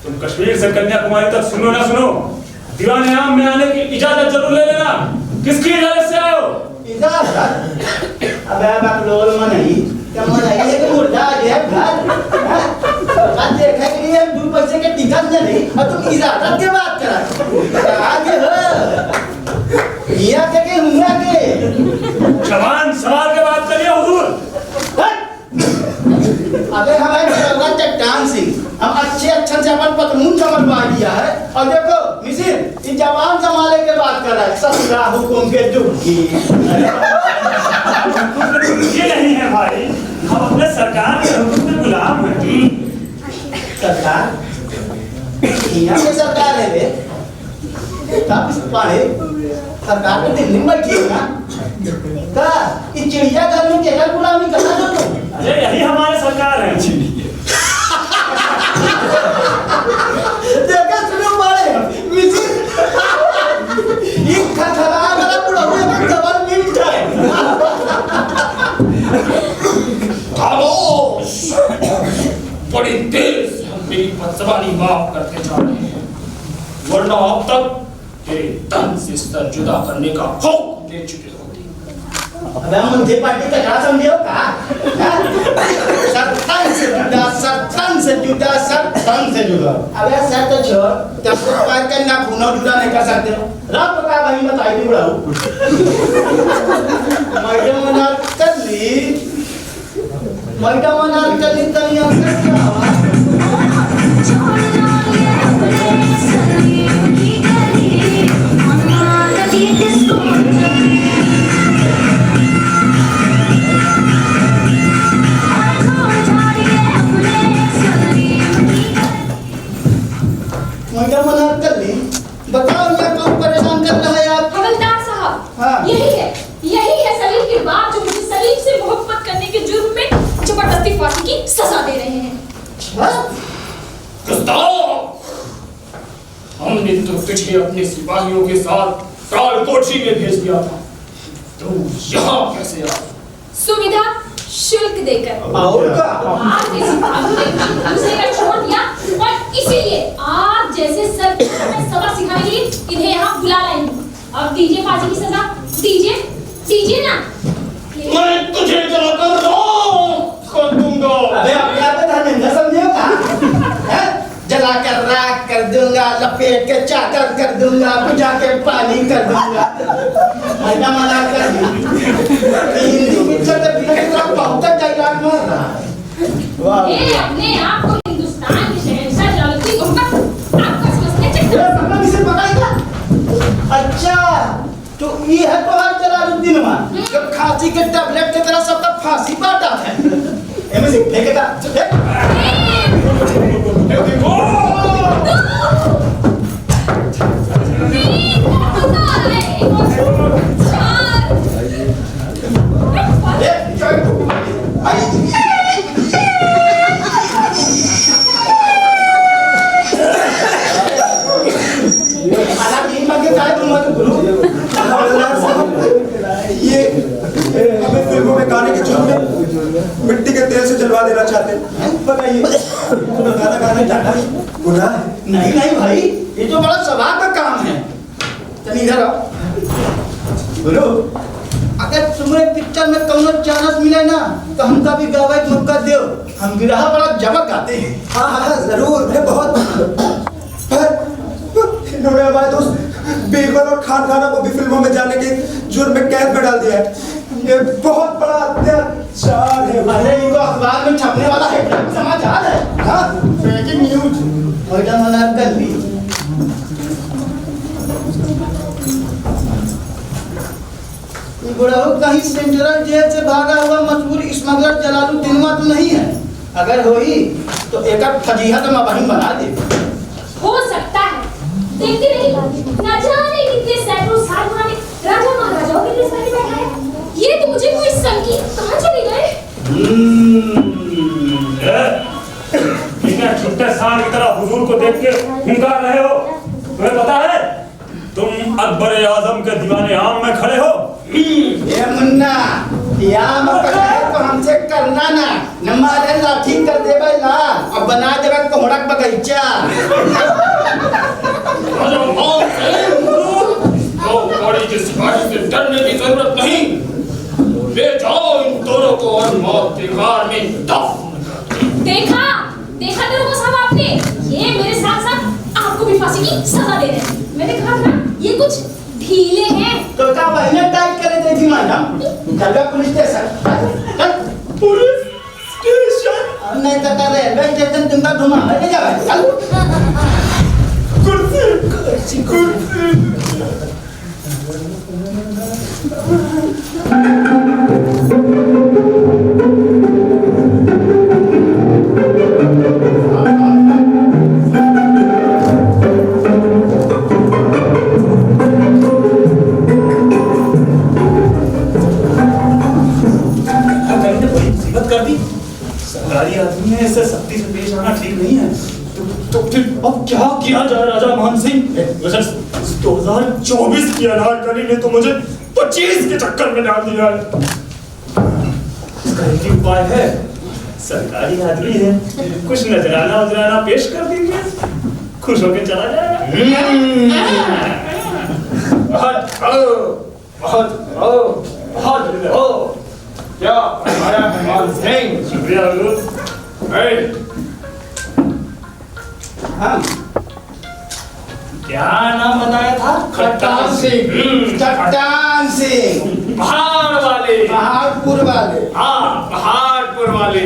Speaker 4: तुम कश्मीर से कन्याकुमारी तक सुनो ना सुनो, दीवाने आम में आने की इजाजत जरूर ले लेना। किसकी इजाजत से आए हो?
Speaker 10: इजाजत? अबे बकलोल मनाही, क्या मनाही है कि मुर्दा आ गया घर? बात देखने के लिए 2 पैसे के टिकट नहीं और तुम इजाजत की बात करा? आगे हो मियां के हुआ के
Speaker 4: जवान सवाल के बात करिए हुजूर।
Speaker 10: अबे हमारे दरोगा चट्टान सिंह, हम अच्छे से अपन पतलून संभलवा दिया है और देखो मिसिर ये जवान संभाले के बात कर रहा है। ससुरा हुकुम के दुखी।
Speaker 4: ये नहीं है भाई, हम अपने सरकार के हुकुम के गुलाम हैं।
Speaker 10: सरकार? यहाँ पे सरकार है बे? कब पाए सरकार तो दिल्ली में बैठी है ना? का ये चिड़ियाघर में केकर गुलामी करना जो तुम?
Speaker 4: अरे यही हमारे सरकार है।
Speaker 10: देखा सुनो मारे मिसिर ये खखरा वाला बुढ़ाऊ में डबल मिल जाए।
Speaker 5: खामोश! बड़ी देर से हम मेरी बदज़बानी माफ करते जा रहे हैं, वरना अब तक तेरे तन से सर जुदा करने का हुक्म दे चुके होते।
Speaker 10: अबे मुंडे पार्टी का क्या समझे हो का? सरपंच से जुड़ा। अबे सर तो छोड़, तब तो पैर के ना खूना जुड़ा नहीं कर सकते हो। रात को क्या वही बताई थी बुढ़ाऊ। मैडम अनारकली तनिया से क्या हुआ? बताओ ये कौन परेशान कर रहा है आप?
Speaker 6: हवलदार साहब,
Speaker 10: हाँ।
Speaker 6: यही है सलीम की बात जो मुझे सलीम से मोहब्बत करने के जुर्म में जबरदस्ती फांसी की सजा दे रहे हैं।
Speaker 5: हमने तो तुझे अपने सिपाहियों के साथ कालकोठी में भेज दिया था, तो यहाँ कैसे आ?
Speaker 6: सुविधा शुल्क देकर।
Speaker 10: और का?
Speaker 6: आपके सिपाहियों ने दूसरे का छोड़ दिया और इसीलिए आप जैसे सरकार में सबक सिखाने के लिए इन्हें यहाँ बुला लाए हैं। अब दीजिए फांसी की सजा, दीजिए ना।
Speaker 5: मैं तुझे जलाकर राख कर दूंगा।
Speaker 10: अबे अपने आप में धर्मेंद्र समझे हो का? जला कर राख कर दूंगा, लपेट के चाकर कर दूंगा, बुझा के पानी कर दूंगा। मैडम अनारकली हिंदी पिक्चर के बिना इतना बहुत डायलॉग मार रहा है।
Speaker 6: ये अपने आप को हिंदुस्तान के शहंशाह जलालुद्दीन कहकर आपका समझने चक्कर।
Speaker 10: सपना किसे पकाएगा? अच्छा, तो ये है तुम्हारा जलालुद्दीन मान, जब खांसी के टैबलेट की तरह सब तक फांसी बांटा है। एमसी फेंकेगा,
Speaker 11: मिट्टी के तेल से जलवा देना चाहते हैं। बताइए, गाना गाना जाना गुनाह है?
Speaker 10: नहीं भाई, ये तो बड़ा सवाल का काम है। चलिए इधर आओ। बोलो, अगर तुम्हें पिक्चर में कौनो चांस मिले ना, तो हमका भी गावे का मौका दो। हम बिरहा बड़ा जबक गाते हैं।
Speaker 11: हाँ जरूर, मैं बहुत। इन्होंने हमारे दोस्त बीरबल और खान खाना को भी फिल्मों में जाने के जुर्म में कैद में डाल दिया है। ये बहुत बड़ा अत्याचार है।
Speaker 10: अरे इनको अखबार में छपने वाला है समाचार है। हाँ, ब्रेकिंग न्यूज। मैडम अनारकली बुढ़ाऊ कहीं सेंट्रल जेल से भागा हुआ मशहूर स्मगलर जलालुद्दीन तो नहीं है? अगर होई तो एक फजीहत में वहीं बना दे।
Speaker 6: हो सकता है, देखते नहीं न जाने कितने सैकड़ों साल पुराने राजा महाराजाओं के देश में बैठा है। ये तो मुझे कोई संगीत कहाँ चले गए?
Speaker 4: इतने छोटे सांड की तरह हुजूर को देख के हुंकार रहे हो। तुम्हें पता है तुम अकबर आजम के दीवाने आम में खड़े हो।
Speaker 10: ये मुन्ना, या मकड़ा है तो हमसे करना ना, नमाज़ लाठी कर दे भाई लाल, अब बना दे भाई कोहड़क बगीचा।
Speaker 5: बड़ी जिस सिपाही से डरने की जरूरत नहीं, ले जाओ इन दोनों को और मौत के घाट में दफन।
Speaker 6: देखा तेरे साहब आपने, ये मेरे साथ साथ आपको भी फांसी की सजा दे रहे हैं। मैंने कहा था ये कुछ ढीले हैं।
Speaker 10: तो क्या बहने टाइट करे थे थी मैडम? चलो पुलिस स्टेशन।
Speaker 5: Police station?
Speaker 10: नहीं तो कर रेलवे स्टेशन तुमका घुमा ले जावे। चल।
Speaker 5: कुर्सी कुर्सी।
Speaker 4: सरकारी आदमी है, इससे सख्ती से पेश आना ठीक नहीं है। तो फिर अब क्या किया जाए राजा मान सिंह? 2024 की अनारकली ने तो मुझे 25 के चक्कर में डाल दिया है। इसका एक ही उपाय है, सरकारी आदमी है, कुछ नजराना पेश कर दीजिए, खुश होकर चला जाएगा।
Speaker 5: बहुत हो क्या हमारा मेहमान सिंह।
Speaker 4: शुक्रिया हुजूर।
Speaker 5: हाँ क्या नाम बताया था?
Speaker 10: खट्टान सिंह। खट्टान सिंह
Speaker 5: पहाड़ वाले।
Speaker 10: पहाड़पुर वाले।
Speaker 5: हाँ पहाड़पुर वाले।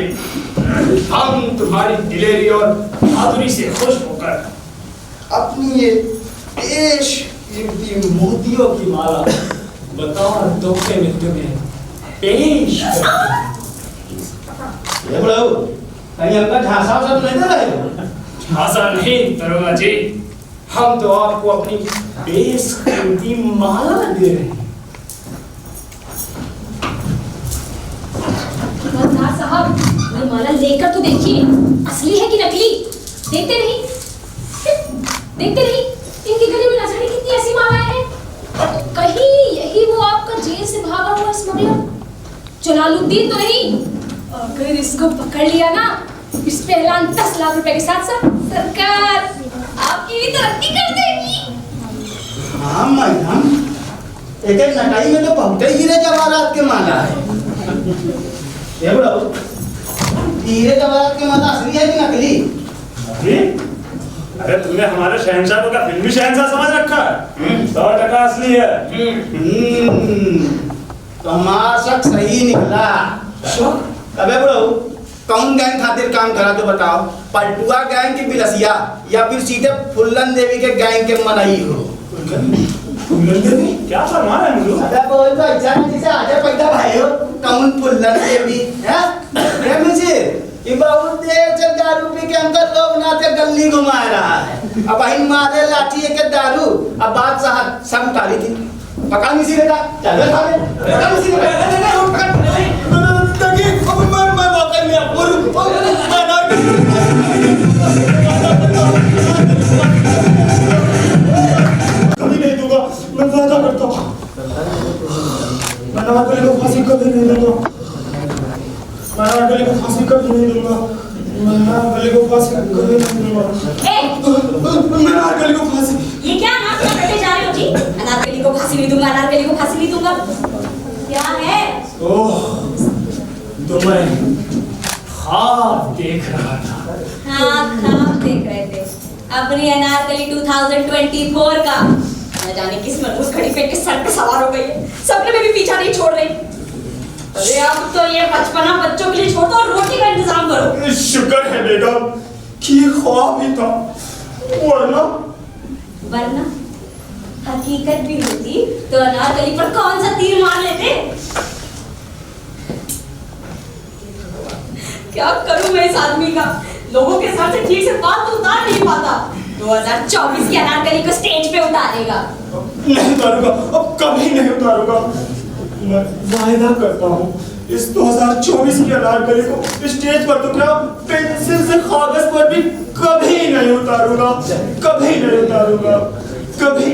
Speaker 5: हम तुम्हारी दिलेरी और बहादुरी से खुश होकर अपनी ये कीमती मोतियों की माला बतौर तोहफे में तुम्हें पेश
Speaker 10: ये बोलो कहीं हमका झांसा वासा तो नहीं दे रहे हो?
Speaker 5: झांसा नहीं दरोगा जी, हम तो आपको अपनी बेशकीमती माला दे रहे हैं।
Speaker 6: हवलदार साहब, ये माला लेकर तो देखिए, असली है कि नकली? देखते नहीं, देखते नहीं, इनके गले में न जाने कितनी ऐसी मालाएं हैं। कहीं यही वो आपका जेल से भागा हुआ स्मगलर जलालुद्दीन तो नहीं? अगर इसको पकड़ लिया ना, इस पे ऐलान 10 लाख रुपए के साथ साथ सरकार आपकी तरक्की कर देगी।
Speaker 10: हाँ मैडम, एक नटाई में तो बहुत हीरे जवाहरात के माला है। ये बोलो हीरे जवाहरात के माला असली है कि नकली?
Speaker 4: नकली? अरे तुमने हमारे शहंशाह का फिल्मी शहंशाह समझ रखा है? 100% असली है।
Speaker 10: तो हमारा शक सही निकला। अबे बोलो कौन गैंग खातिर काम करा तो बताओ? पलटुआ गैंग की बिलसिया या फिर सीधे फुल्लन देवी के गैंग के मनई हो?
Speaker 4: फुल्लन देवी? क्या फरमा रहे हैं हुजूर?
Speaker 10: अबे बोल तो अच्छा नहीं जिसे आजा पैदा भाई हो कौन फुल्लन देवी है? ये मुझे ये बहुत देर से दारू पी के अंदर लोग ना के गली घुमा रहा है। अब वही मारे लाठी के दारू अब बात सब उतारी थी। पकड़ मिसी बेटा चल बे साले पकड़ मिसी बेटा मैं मौका में आपको
Speaker 5: कभी नहीं दूंगा, मैं वादा करता हूँ। मैं नागली को फांसी कभी नहीं दूंगा। मैं नागली को फांसी कभी नहीं दूंगा। मैं नागली को फांसी कभी नहीं दूंगा। मैं नागली को फांसी।
Speaker 6: ये क्या नाटक करते जा रहे हो जी? अनारकली को फांसी नहीं दूंगा, अनारकली को फांसी नहीं दूंगा। क्या है?
Speaker 5: ओह, तो मैं ख्वाब देख रहा था।
Speaker 6: हाँ, ख्वाब देख रहे थे अपनी अनारकली 2024 का। न जाने किस मरबूस घड़ी पे किस सर पे सवार हो गई है, सपने में भी पीछा नहीं छोड़ रही। अरे अब तो ये बचपना बच्चों के लिए छोड़ दो और रोटी का इंतजाम करो।
Speaker 5: शुक्र है बेगम कि ये ख्वाब ही था,
Speaker 6: वरना हकीकत भी होती तो अनारकली पर कौन सा तीर मार लेते। क्या करूं मैं इस आदमी का? लोगों के सर से ठीक से बात तो उतार नहीं पाता। 2024 की अनारकली को स्टेज पे उतारेगा।
Speaker 5: नहीं उतारूंगा, अब कभी नहीं उतारूंगा। मैं वायदा करता हूँ इस 2024 की अनारकली को स्टेज पर तो क्या पेंसिल से कागज पर भी कभी नहीं उतारूंगा, कभी नहीं उतारूंगा, कभी।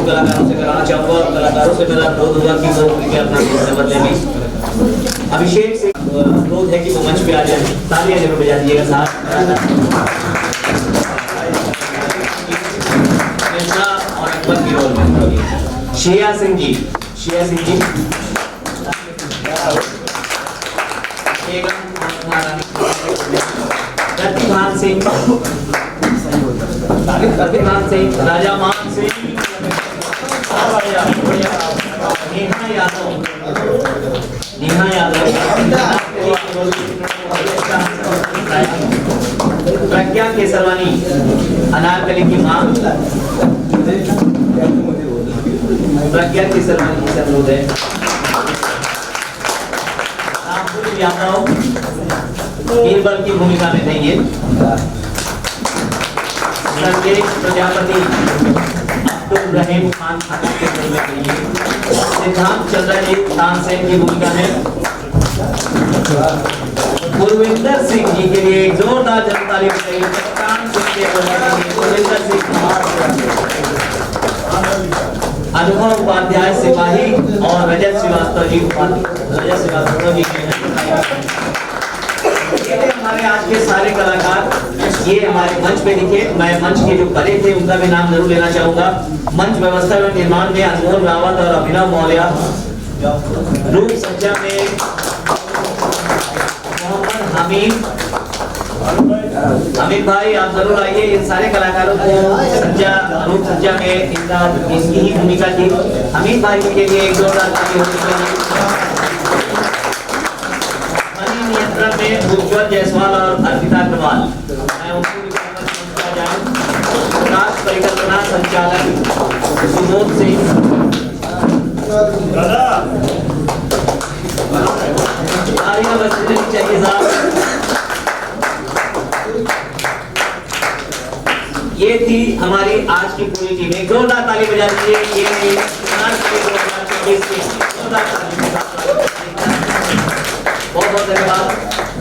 Speaker 1: कलाकारों से कराना चाहूंगा, कलाकारों से मेरा अनुरोध होगा कि वो उनके अपना से बदले में अभिषेक से अनुरोध है कि वो मंच पे आ जाए। तालियां जरूर बजा दीजिएगा साहब। और अकबर की रोल में श्रेया सिंह जी, श्रेया सिंह जी, प्रतिभान सिंह, प्रतिभान सिंह, राजा मान सिंह, नेहा यादव, नेहा यादव, प्रज्ञा केसरवानी, अनारकली की मां प्रज्ञा केसरवानी से अनुरोध है। रामपुर यादव बीरबल की भूमिका में थे ये। संजय प्रजापति अब्दुल रहीम खान के रोल में थे ये। सिद्धांत चंद्रजीत तानसेन की भूमिका में। गुरविंदर सिंह जी के लिए एक जोरदार जनताली बजाइए। तानसेन के रोल में गुरविंदर सिंह, अनुभव उपाध्याय सिपाही और रजत श्रीवास्तव जी, रजत श्रीवास्तव जी के हमारे आज के सारे कलाकार। ये हमारे मंच पे दिखे। मैं मंच के जो परे थे उनका भी नाम जरूर लेना चाहूंगा। मंच व्यवस्था एवं निर्माण में अनमोल रावत और अभिनव मौर्य, रूप सज्जा में मोहम्मद हमीद भाई, आप जरूर आइए। इन सारे कलाकारों को रूप सज्जा में इनकी ही भूमिका थी। हमीद भाई के लिए एक जोरदार ताली होनी चाहिए। नियंत्रण में उज्जवल जायसवाल और अर्पिता अग्रवाल, मैं उनको भी प्रकाश परिकल्पना संचालक सुमोद सिंह। चाहिए साहब। ये थी हमारी आज की पूरी टीम। एक जोरदार ताली बजा दीजिए। ये बहुत बहुत धन्यवाद।